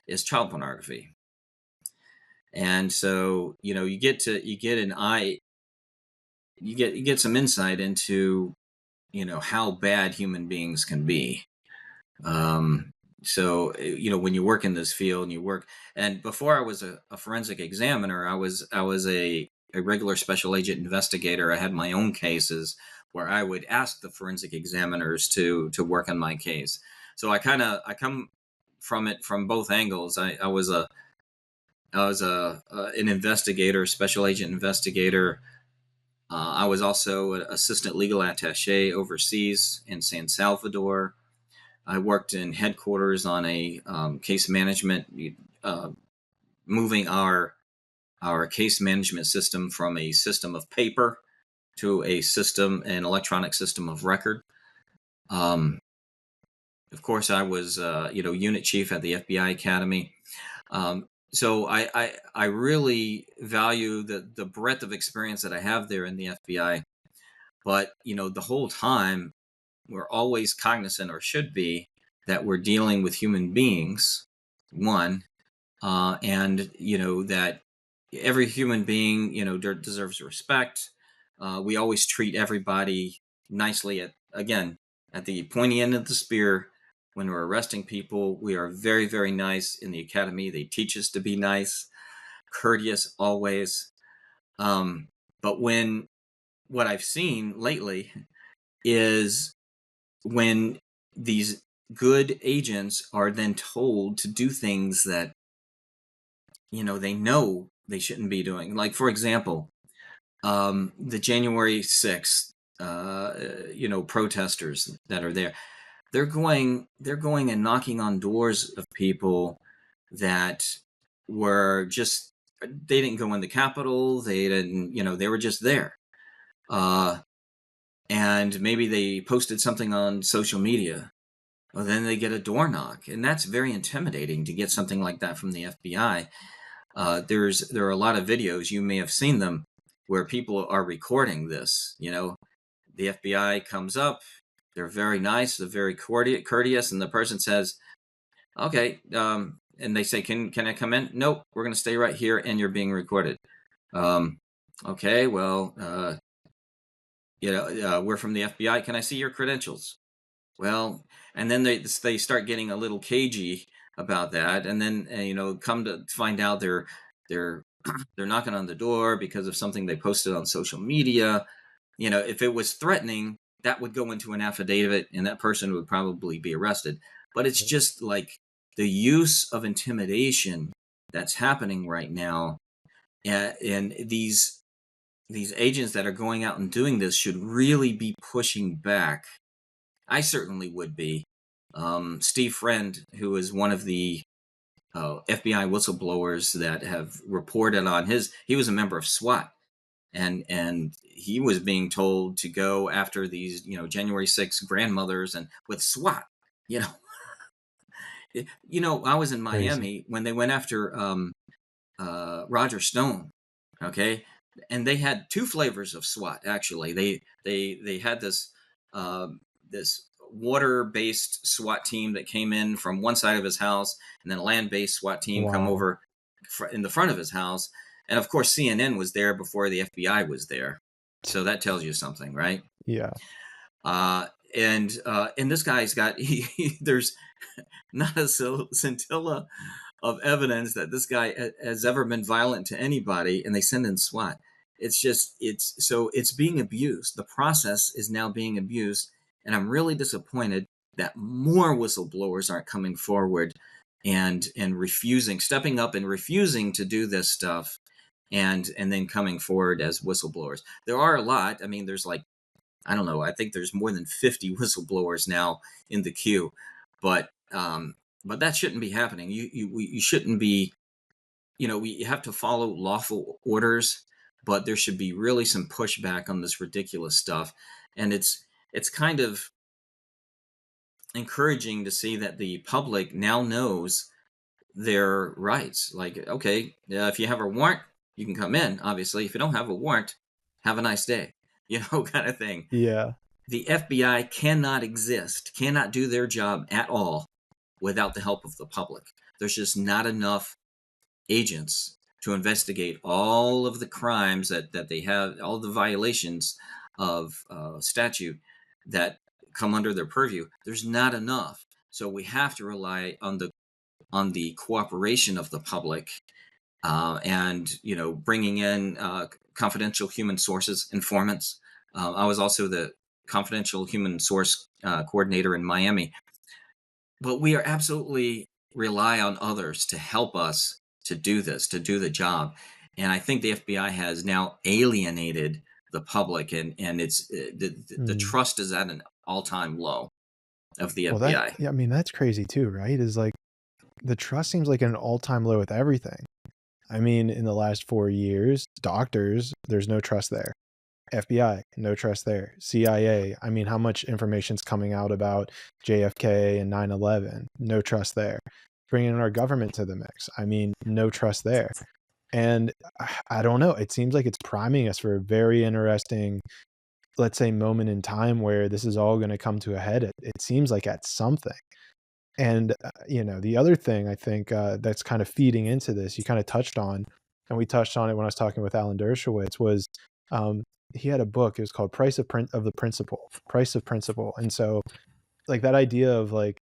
is child pornography. And so, you get some insight into, how bad human beings can be. Um, so, when you work in this field and and before I was a forensic examiner, I was a regular special agent investigator. I had my own cases where I would ask the forensic examiners to work on my case. So I come from it from both angles. I was an investigator, special agent investigator. I was also an assistant legal attaché overseas in San Salvador. I worked in headquarters on a case management, uh, moving our case management system from a system of paper to an electronic system of record. Um, of course, I was, unit chief at the FBI Academy. So I really value the breadth of experience that I have there in the FBI. But the whole time we're always cognizant, or should be, that we're dealing with human beings. One, and that every human being deserves respect. We always treat everybody nicely. At the pointy end of the spear, when we're arresting people, we are very, very nice. In the academy, they teach us to be nice, courteous always. um, but what I've seen lately is when these good agents are then told to do things that they know they shouldn't be doing. Like, for example, the January 6th, protesters that are there, they're going and knocking on doors of people that were just, they didn't go in the Capitol. They didn't, they were just there. And maybe they posted something on social media. Well, then they get a door knock, and that's very intimidating to get something like that from the FBI. There are a lot of videos, you may have seen them, where people are recording this. The FBI comes up, they're very nice, they're very courteous, and the person says, "Okay," and they say, "Can I come in?" "Nope, we're going to stay right here, and you're being recorded." Um, okay, well, we're from the FBI. Can I see your credentials? Well, and then they start getting a little cagey about that, and then come to find out they're they're knocking on the door because of something they posted on social media. If it was threatening, that would go into an affidavit, and that person would probably be arrested. But it's just like the use of intimidation that's happening right now, and these agents that are going out and doing this should really be pushing back. I certainly would be. Steve Friend, who is one of the FBI whistleblowers that have reported on he was a member of SWAT, and he was being told to go after these, January 6th grandmothers and with SWAT. You know, I was in Crazy. Miami when they went after Roger Stone. Okay, and they had two flavors of SWAT. Actually, they had this water-based SWAT team that came in from one side of his house, and then a land-based SWAT team come Wow. over in the front of his house. And of course, CNN was there before the FBI was there, so that tells you something, right? Yeah. Uh, and this guy's got there's not a scintilla of evidence that this guy has ever been violent to anybody, and they send in SWAT. It's being abused. The process is now being abused, and I'm really disappointed that more whistleblowers aren't coming forward and stepping up and refusing to do this stuff. and then coming forward as whistleblowers. There are a lot. I mean, there's like, I don't know, I think there's more than 50 whistleblowers now in the queue, but that shouldn't be happening. You shouldn't be, we have to follow lawful orders, but there should be really some pushback on this ridiculous stuff. And it's kind of encouraging to see that the public now knows their rights. Like, okay, if you have a warrant, you can come in. Obviously, if you don't have a warrant, have a nice day, kind of thing. Yeah. The FBI cannot exist, cannot do their job at all without the help of the public. There's just not enough agents to investigate all of the crimes that they have, all the violations of statute that come under their purview. There's not enough. So we have to rely on the cooperation of the public, and bringing in confidential human sources, informants. I was also the confidential human source coordinator in Miami. But we are absolutely rely on others to help us to do this, to do the job. And I think the FBI has now alienated the public, and it's the Mm. trust is at an all-time low of the Well, FBI. I mean, that's crazy too, right? Is like the trust seems like an all-time low with everything. I mean, in the last 4 years, doctors, there's no trust there. FBI, no trust there. CIA, I mean, how much information's coming out about JFK and 9/11? No trust there. Bringing in our government to the mix, I mean, no trust there. And I don't know, it seems like it's priming us for a very interesting, let's say, moment in time where this is all gonna come to a head. It seems like at something. And, the other thing I think, that's kind of feeding into this, you kinda touched on, and we touched on it when I was talking with Alan Dershowitz, was, um, he had a book, it was called Price of Principle, and so, like, that idea of, like,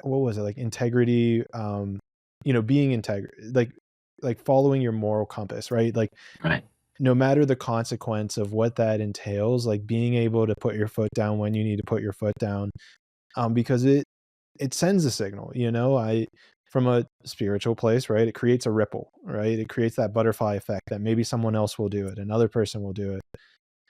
what was it? Like, integrity, being like, following your moral compass, right? Like, Right. no matter the consequence of what that entails, like, being able to put your foot down when you need to put your foot down, because it sends a signal, I from a spiritual place, right? It creates a ripple, right? It creates that butterfly effect that maybe someone else will do it, another person will do it.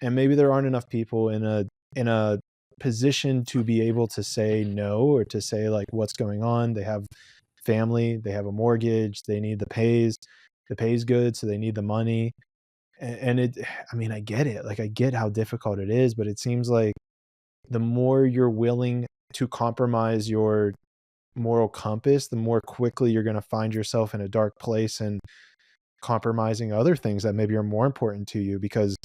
And maybe there aren't enough people in a position to be able to say no, or to say like what's going on. They have family, they have a mortgage, they need the pay's good, so they need the money. And it I mean, I get it. Like I get how difficult it is, but it seems like the more you're willing to compromise your moral compass, the more quickly you're going to find yourself in a dark place and compromising other things that maybe are more important to you, because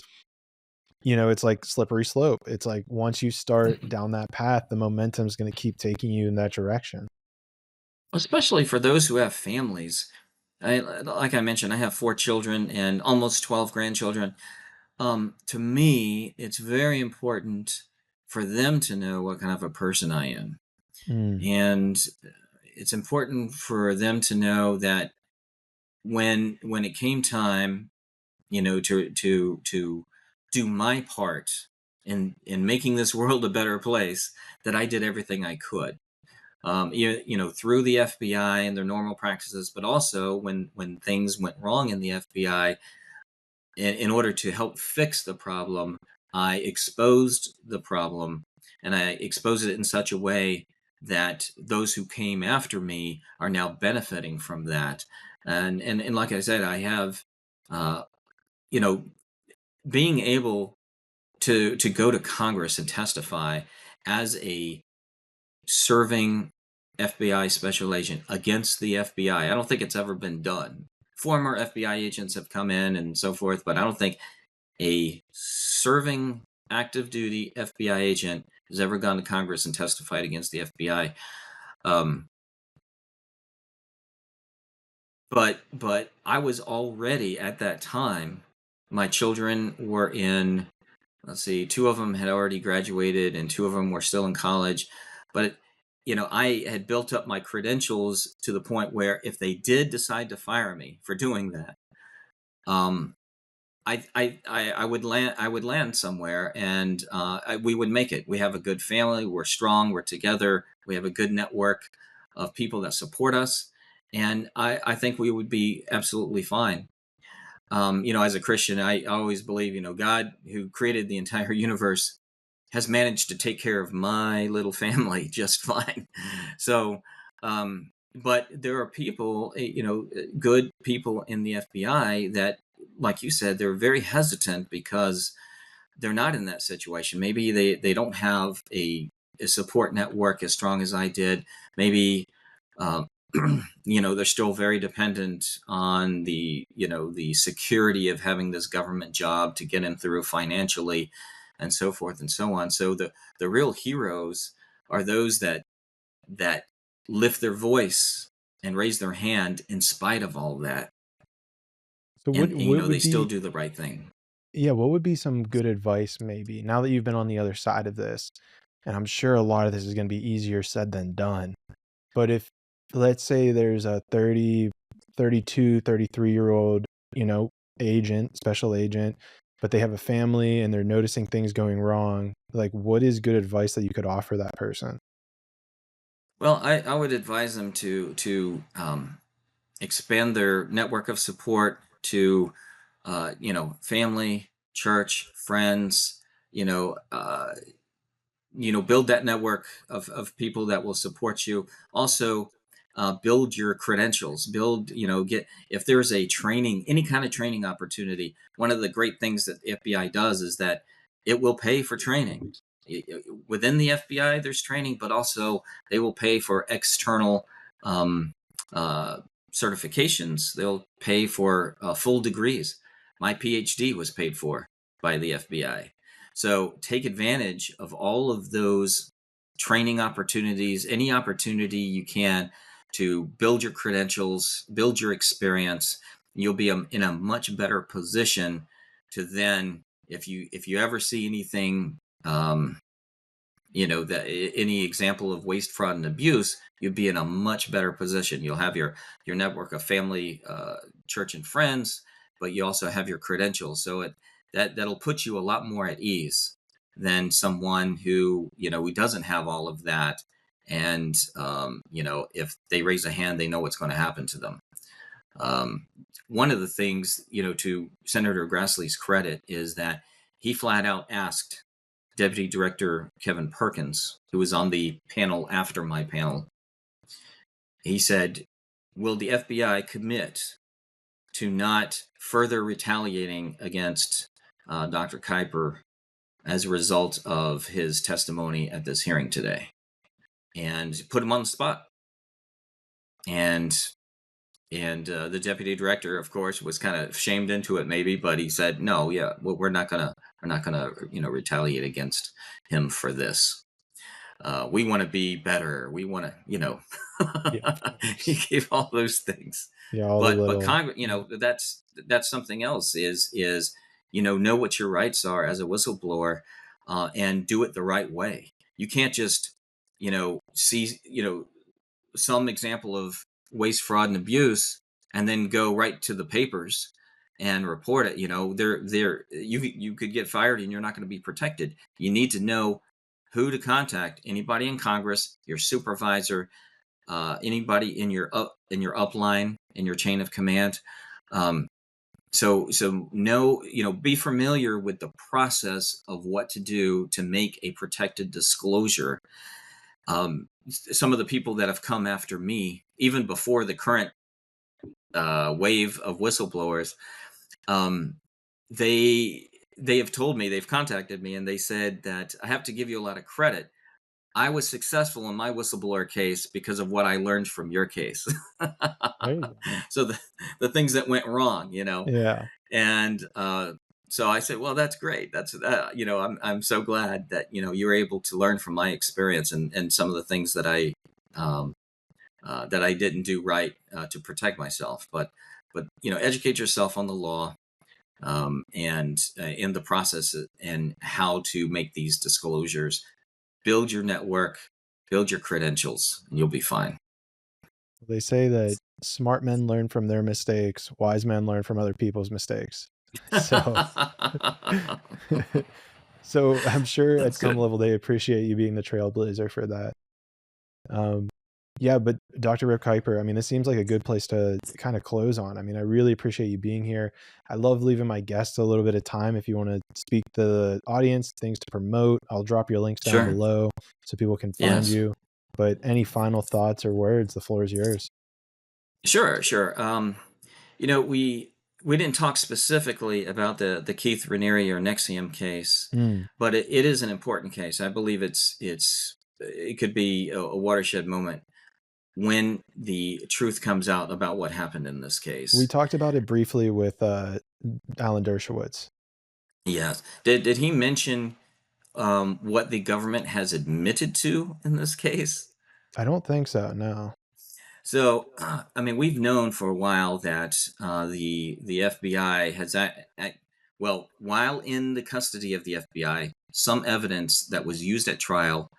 it's like slippery slope. It's like once you start down that path, the momentum is going to keep taking you in that direction. Especially for those who have families. Like I mentioned, I have 4 children and almost 12 grandchildren. To me, it's very important for them to know what kind of a person I am. Mm, And it's important for them to know that when it came time, to do my part in making this world a better place, that I did everything I could. Through the FBI and their normal practices, but also when things went wrong in the FBI, in order to help fix the problem, I exposed the problem, and I exposed it in such a way that those who came after me are now benefiting from that. And like I said, I have, uh, you know, being able to go to Congress and testify as a serving FBI special agent against the FBI. I don't think it's ever been done. Former FBI agents have come in and so forth, but I don't think a serving active duty FBI agent has ever gone to Congress and testified against the FBI. Um, but I was already at that time. My children were in, let's see, 2 of them had already graduated and 2 of them were still in college. But I had built up my credentials to the point where if they did decide to fire me for doing that, um, I would land somewhere, and we would make it. We have a good family. We're strong. We're together. We have a good network of people that support us, and I think we would be absolutely fine. as a Christian, I always believe, God who created the entire universe has managed to take care of my little family just fine. So, but there are people, good people in the FBI that, like you said, they're very hesitant because they're not in that situation. Maybe they don't have a support network as strong as I did. Maybe, um, they're still very dependent on the security of having this government job to get them through financially, and so forth and so on. So the real heroes are those that lift their voice and raise their hand in spite of all that, So and what they would still be, do the right thing. yeah, what would be some good advice maybe now that you've been on the other side of this? And I'm sure a lot of this is going to be easier said than done. But if, let's say there's a 30, 32, 33-year-old, you know, agent, special agent, but they have a family and they're noticing things going wrong, like what is good advice that you could offer that person? Well, I would advise them to expand their network of support to family, church, friends, you know, uh, build that network of people that will support you. Also, build your credentials, build, get, if there's a training, any kind of training opportunity. One of the great things that the FBI does is that it will pay for training. Within the FBI, there's training, but also they will pay for external um, uh, certifications. They'll pay for full degrees. My PhD was paid for by the FBI. So take advantage of all of those training opportunities, any opportunity you can to build your credentials, build your experience. You'll be in a much better position to then, if you ever see anything, that any example of waste, fraud, and abuse, you'd be in a much better position. You'll have your network of family, church, and friends, but you also have your credentials. So that'll put you a lot more at ease than someone who doesn't have all of that. And if they raise a hand, they know what's going to happen to them. Um, One of the things, to Senator Grassley's credit, is that he flat out asked Deputy Director Kevin Perkins, who was on the panel after my panel. He said, "Will the FBI commit to not further retaliating against Dr. Kuyper as a result of his testimony at this hearing today?" And put him on the spot. And the deputy director, of course, was kind of shamed into it, maybe, but he said, "No, yeah, well, we're not gonna retaliate against him for this. We want to be better. We want to, Yeah, of he course. gave all those things. Yeah, all the But little, Congress, that's something else. Is know what your rights are as a whistleblower, and do it the right way. You can't just see some example of waste, fraud, and abuse, and then go right to the papers and report it. You could get fired, and you're not going to be protected. You need to know who to contact. Anybody in Congress, your supervisor, anybody in your upline, in your chain of command. So know, be familiar with the process of what to do to make a protected disclosure. Some of the people that have come after me, even before the current wave of whistleblowers, um, they they have told me, they've contacted me, and they said that I have to give you a lot of credit. I was successful in my whistleblower case because of what I learned from your case. there you go. So the things that went wrong, Yeah. and so I said, well, that's great. That's I'm so glad that you were able to learn from my experience, and some of the things um, that I didn't do right to protect myself. But educate yourself on the law, and in the process, and how to make these disclosures. Build your network, build your credentials, and you'll be fine. They say that smart men learn from their mistakes, wise men learn from other people's mistakes. So so I'm sure at That's some good. level they appreciate you being the trailblazer for that. Um, Yeah, but Dr. Rick Kuyper, I mean, this seems like a good place to kind of close on. I mean, I really appreciate you being here. I love leaving my guests a little bit of time. If you want to speak to the audience, things to promote, I'll drop your links down Sure. below so people can find Yes. you. But any final thoughts or words, the floor is yours. Sure. Sure. We didn't talk specifically about the Keith Raniere or NXIVM case, Mm. but it is an important case. I believe it could be a watershed moment when the truth comes out about what happened in this We case. talked about it briefly with Alan Dershowitz. Yes. Did he mention what the government has admitted to in this case? I don't think so, no. So, I mean, we've known for a while that the FBI has well, while in the custody of the FBI, some evidence that was used at trial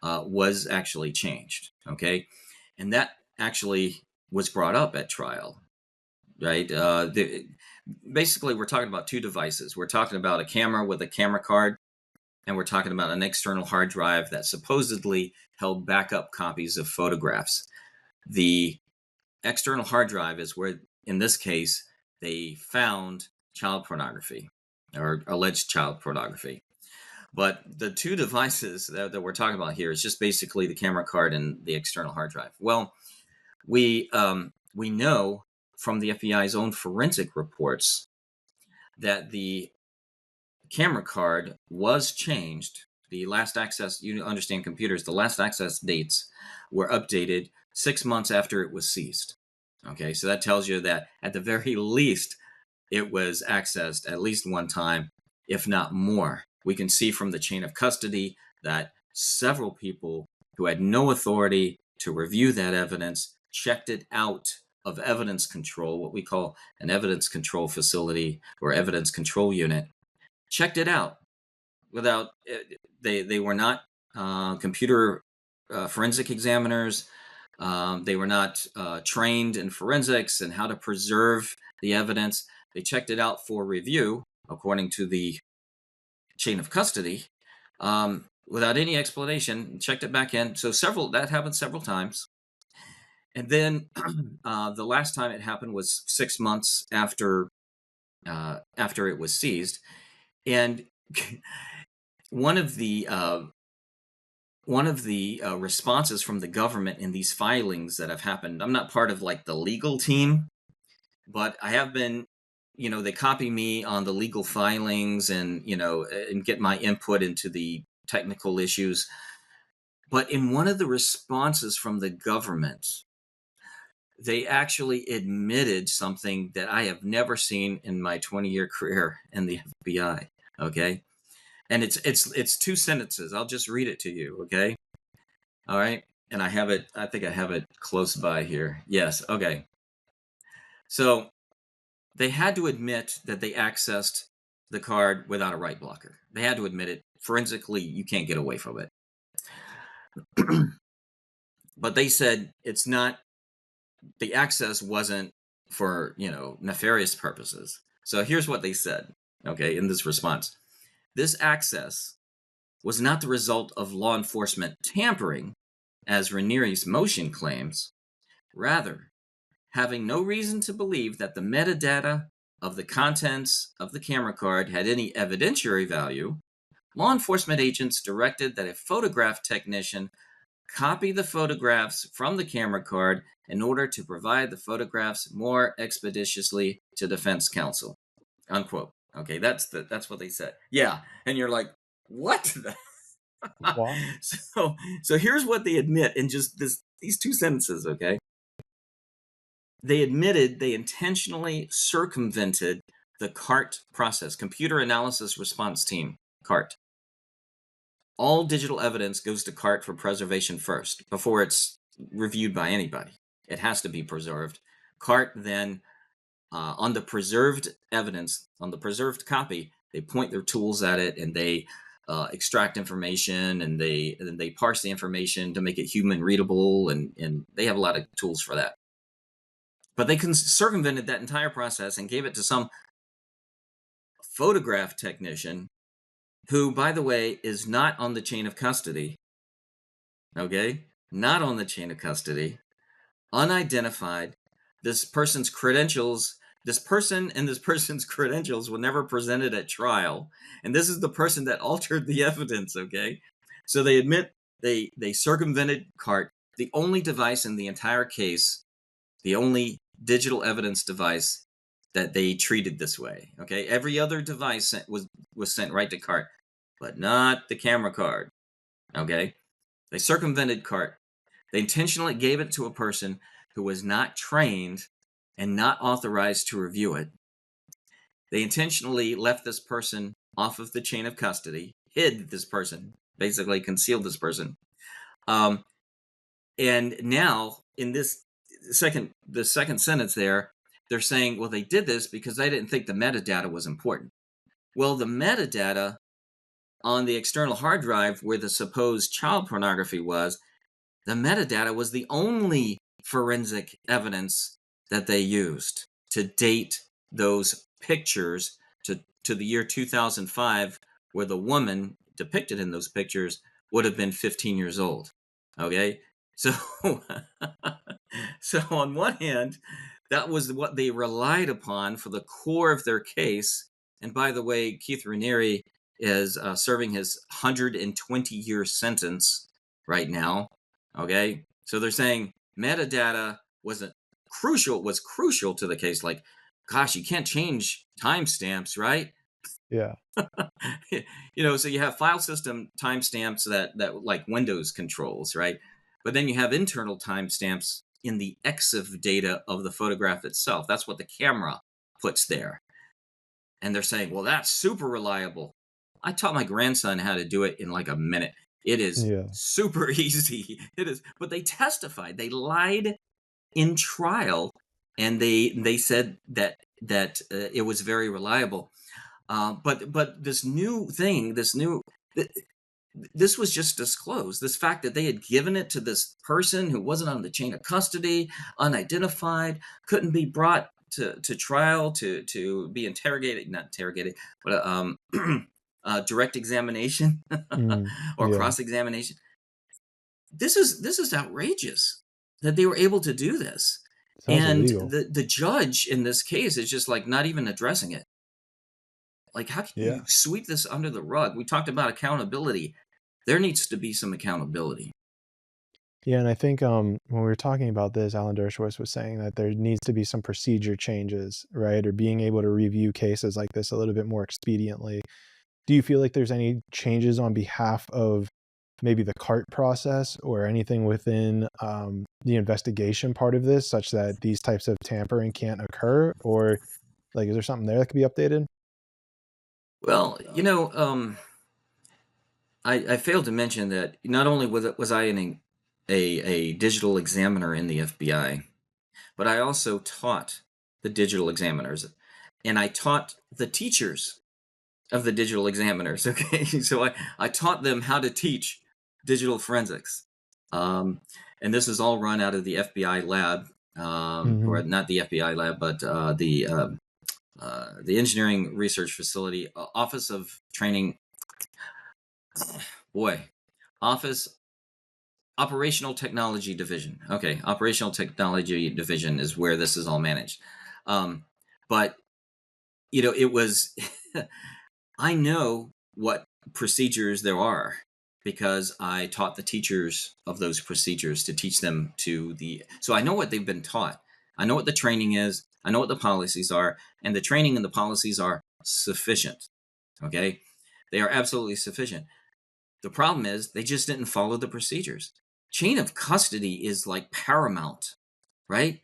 was actually changed. Okay, and that actually was brought up at trial, right? Basically, we're talking about two devices. We're talking about a camera with a camera card, and we're talking about an external hard drive that supposedly held backup copies of photographs. The external hard drive is where, in this case, they found child pornography or alleged child pornography. But the two devices that we're talking about here is just basically the camera card and the external hard drive. Well, we know from the FBI's own forensic reports that the camera card was changed. The last access, you understand computers, the last access dates were updated 6 months after it was seized. Okay, so that tells you that at the very least, it was accessed at least one time, if not more. We can see from the chain of custody that several people who had no authority to review that evidence checked it out of evidence control, what we call an evidence control facility or evidence control unit, checked it out without, they were not computer forensic examiners. They were not trained in forensics and how to preserve the evidence. They checked it out for review, according to the chain of custody, without any explanation, checked it back in. So that happened several times. And then the last time it happened was 6 months after it was seized. And one of the responses from the government in these filings that have happened, I'm not part of like the legal team, but I have been, they copy me on the legal filings and, and get my input into the technical issues. But in one of the responses from the government, they actually admitted something that I have never seen in my 20-year career in the FBI. Okay. And it's two sentences. I'll just read it to you. Okay. All right. And I think I have it close by here. Yes. Okay. So they had to admit that they accessed the card without a write blocker. They had to admit it. Forensically, you can't get away from it. But they said the access wasn't for, nefarious purposes. So here's what they said, okay, in this response. This access was not the result of law enforcement tampering, as Raniere's motion claims. Rather, having no reason to believe that the metadata of the contents of the camera card had any evidentiary value, law enforcement agents directed that a photograph technician copy the photographs from the camera card in order to provide the photographs more expeditiously to defense counsel. Unquote. Okay, that's what they said. Yeah, and you're like, what? Wow. So here's what they admit in just these two sentences. Okay, they admitted they intentionally circumvented the CART process, Computer Analysis Response Team, CART. All digital evidence goes to CART for preservation first, before it's reviewed by anybody. It has to be preserved. CART then, on the preserved evidence, on the preserved copy, they point their tools at it and they extract information and they parse the information to make it human readable, and they have a lot of tools for that. But they circumvented that entire process and gave it to some photograph technician who, by the way, is not on the chain of custody. Okay? not on the chain of custody, unidentified. This person's credentials, this person and this person's credentials were never presented at trial. And this is the person that altered the evidence, okay? So they admit they circumvented CART, the only device in the entire case, the only digital evidence device that they treated this way, okay? Every other device was sent right to CART, but not the camera card, okay? They circumvented CART. They intentionally gave it to a person who was not trained and not authorized to review it. They intentionally left this person off of the chain of custody, hid this person, basically concealed this person. And now in the second sentence there, they're saying, well, they did this because they didn't think the metadata was important. Well, the metadata on the external hard drive where the supposed child pornography was, the metadata was the only forensic evidence that they used to date those pictures to the year 2005, where the woman depicted in those pictures would have been 15 years old. Okay? So, so on one hand, that was what they relied upon for the core of their case. And by the way, Keith Raniere is serving his 120-year sentence right now. Okay, so they're saying metadata was crucial to the case. Like, gosh, you can't change timestamps, right? Yeah. So you have file system timestamps that like Windows controls, right? But then you have internal timestamps in the EXIF data of the photograph itself. That's what the camera puts there. And they're saying, well, that's super reliable. I taught my grandson how to do it in like a minute. It is Yeah. super easy. It is. But they testified. They lied in trial, and they said that it was very reliable. But this new thing, this was just disclosed. This fact that they had given it to this person who wasn't on the chain of custody, unidentified, couldn't be brought to trial to be not interrogated, but direct examination or Yeah. cross examination. This is outrageous that they were able to do this, Sounds and illegal. the judge in this case is just like not even addressing it. Like, how can you Yeah. sweep this under the rug? We talked about accountability. There needs to be some accountability. Yeah, and I think when we were talking about this, Alan Dershowitz was saying that there needs to be some procedure changes, right? Or being able to review cases like this a little bit more expediently. Do you feel like there's any changes on behalf of maybe the CART process or anything within the investigation part of this, such that these types of tampering can't occur? Or like, is there something there that could be updated? Well, I failed to mention that not only was I a digital examiner in the FBI, but I also taught the digital examiners, and I taught the teachers of the digital examiners. Okay, so I taught them how to teach digital forensics, and this is all run out of the FBI lab, Hmm. or not the FBI lab, but the Engineering Research Facility, Office of Training. Boy, Office Operational Technology Division. Okay, Operational Technology Division is where this is all managed. But it was. I know what procedures there are because I taught the teachers of those procedures to teach them so I know what they've been taught. I know what the training is. I know what the policies are, and the training and the policies are sufficient. Okay, they are absolutely sufficient. The problem is they just didn't follow the procedures. Chain of custody is like paramount, right?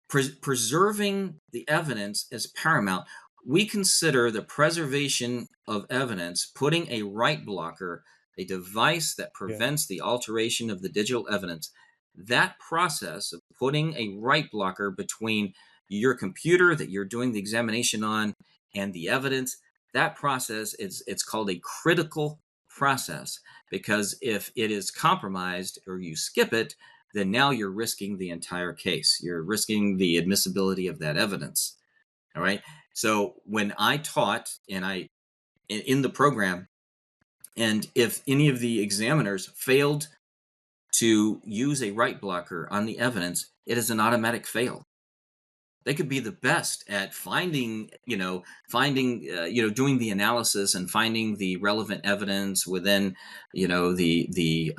Preserving the evidence is paramount. We consider the preservation of evidence, putting a write blocker, a device that Yeah. prevents the alteration of the digital evidence. That process of putting a write blocker between your computer that you're doing the examination on and the evidence, that process it's called a critical process, because if it is compromised or you skip it, then now you're risking the entire case. You're risking the admissibility of that evidence. All right. So when I taught in the program, and if any of the examiners failed to use a right blocker on the evidence, it is an automatic fail. They could be the best at finding, doing the analysis and finding the relevant evidence within, the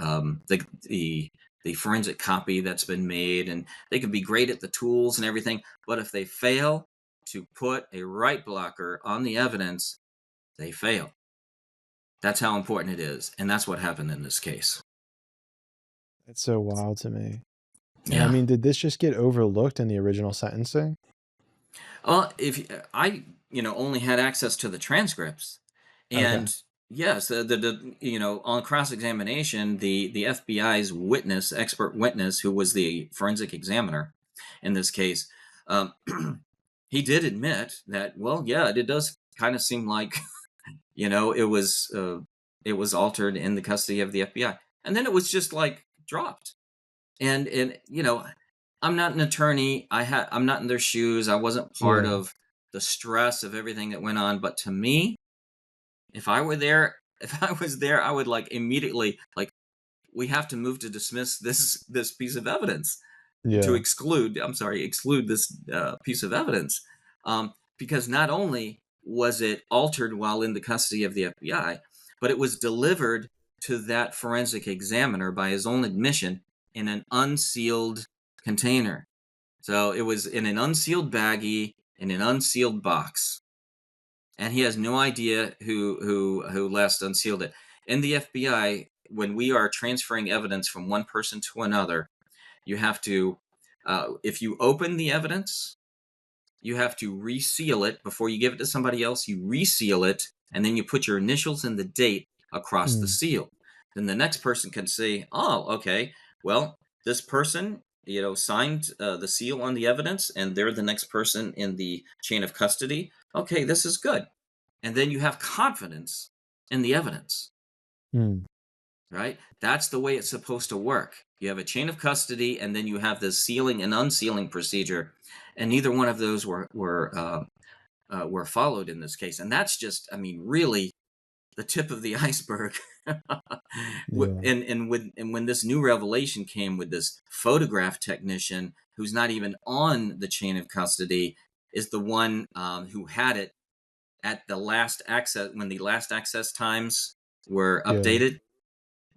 forensic copy that's been made, and they could be great at the tools and everything. But if they fail to put a right blocker on the evidence, they fail. That's how important it is, and that's what happened in this case. It's so wild to me. And I Yeah. mean, did this just get overlooked in the original sentencing? Well, if I, only had access to the transcripts, Okay. and yes, on cross examination, the FBI's expert witness, who was the forensic examiner in this case, um, he did admit that. Well, yeah, it does kind of seem like it was altered in the custody of the FBI, and then it was just like dropped. And I'm not an attorney. I'm not in their shoes. I wasn't part Yeah. of the stress of everything that went on. But to me, if I were there, if I was there, I would like immediately like, we have to move to dismiss this piece of evidence, to Yeah. exclude this piece of evidence, because not only was it altered while in the custody of the FBI, but it was delivered to that forensic examiner by his own admission in an unsealed container. So it was in an unsealed baggie in an unsealed box, and he has no idea who last unsealed it. In the FBI, when we are transferring evidence from one person to another, you have to, if you open the evidence, you have to reseal it before you give it to somebody else. You reseal it, and then you put your initials and the date across the Mm. seal. Then the next person can say, "Oh, okay. Well, this person, signed the seal on the evidence, and they're the next person in the chain of custody. Okay, this is good." And then you have confidence in the evidence, Mm. right? That's the way it's supposed to work. You have a chain of custody, and then you have this sealing and unsealing procedure, and neither one of those were followed in this case. And that's just, I mean, really the tip of the iceberg. Yeah. And when this new revelation came with this photograph technician who's not even on the chain of custody, is the one who had it at the last access, when the last access times were Yeah. updated.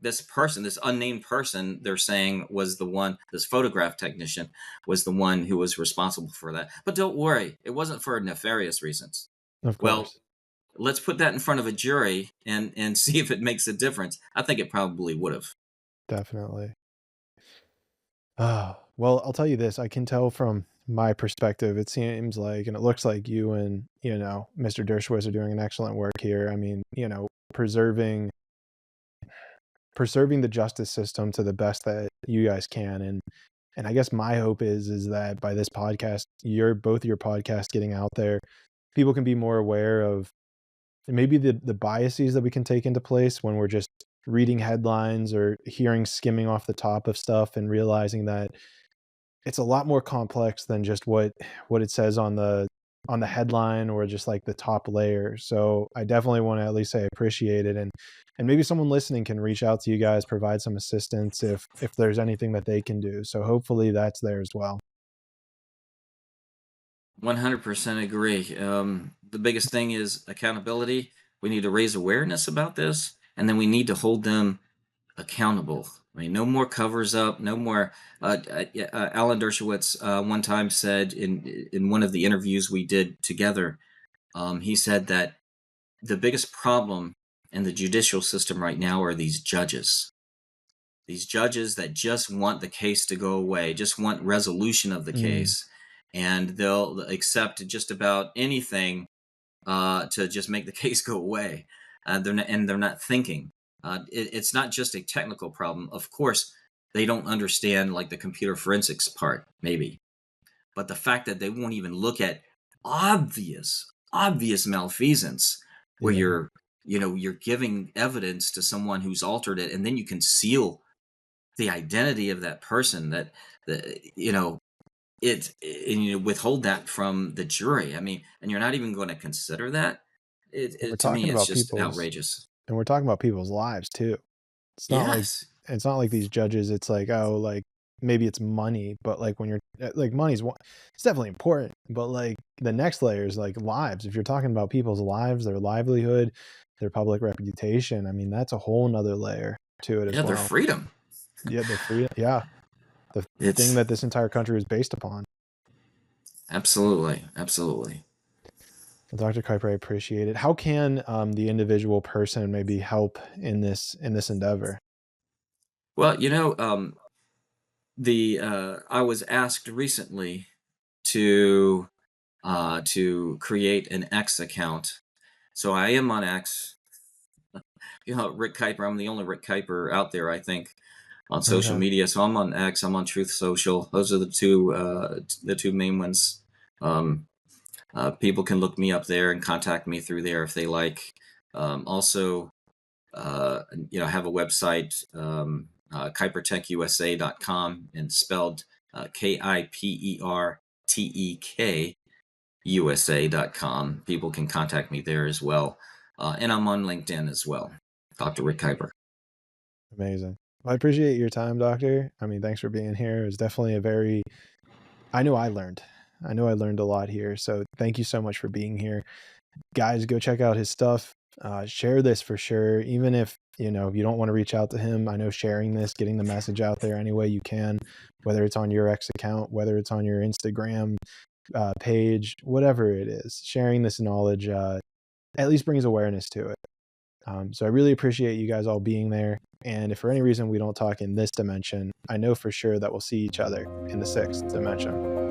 This person, this unnamed person, they're saying was the one, this photograph technician was the one who was responsible for that. But don't worry, it wasn't for nefarious reasons. Of Well, course. let's put that in front of a jury and see if it makes a difference. I think it probably would have. Definitely. Ah, well, I'll tell you this, I can tell from my perspective, it seems like, and it looks like you and, Mr. Dershowitz are doing an excellent work here. I mean, preserving the justice system to the best that you guys can. And I guess my hope is that by this podcast, both your podcast getting out there, people can be more aware of maybe the biases that we can take into place when we're just reading headlines or hearing skimming off the top of stuff, and realizing that it's a lot more complex than just what it says on the headline or just like the top layer. So I definitely want to at least say I appreciate it, and maybe someone listening can reach out to you guys, provide some assistance if there's anything that they can do. So hopefully that's there as well. 100% agree. The biggest thing is accountability. We need to raise awareness about this, and then we need to hold them accountable. I mean, no more covers up, no more. Alan Dershowitz one time said in one of the interviews we did together, he said that the biggest problem in the judicial system right now are these judges. These judges that just want the case to go away, just want resolution of the Mm, case, and they'll accept just about anything to just make the case go away. They're not thinking. It's not just a technical problem. Of course, they don't understand like the computer forensics part, maybe, but the fact that they won't even look at obvious malfeasance, where yeah, you're giving evidence to someone who's altered it, and then you conceal the identity of that person, that the and you withhold that from the jury. I mean, and you're not even going to consider that. and we're To me, talking it's about just outrageous. people's lives too. It's not like Yes. it's not like these judges, it's like, oh, like maybe it's money, but like when you're like money's one, it's definitely important, but like the next layer is like lives. If you're talking about people's lives, their livelihood, their public reputation, I mean, that's a whole nother layer to it as Yeah, their well. freedom. Yeah, their freedom. Yeah, the thing It's that this entire country is based upon. absolutely, absolutely. Well, Dr. Kuyper, I appreciate it. How can the individual person maybe help in this endeavor? Well, the I was asked recently to create an X account. So I am on X. Rick Kuyper. I'm the only Rick Kuyper out there, I think, on social Okay. media. So I'm on X. I'm on Truth Social. Those are the two main ones. Um, People can look me up there and contact me through there if they like. Also, I have a website, KuyperTechUSA.com, and spelled KIPERTEK USA.com. People can contact me there as well. And I'm on LinkedIn as well, Dr. Rick Kuyper. Amazing. Well, I appreciate your time, doctor. I mean, thanks for being here. It was definitely a very, I know I learned. I know I learned a lot here. So thank you so much for being here. Guys, go check out his stuff. Share this for sure. Even if, you don't want to reach out to him, I know sharing this, getting the message out there any way you can, whether it's on your X account, whether it's on your Instagram page, whatever it is, sharing this knowledge at least brings awareness to it. So I really appreciate you guys all being there. And if for any reason we don't talk in this dimension, I know for sure that we'll see each other in the sixth dimension.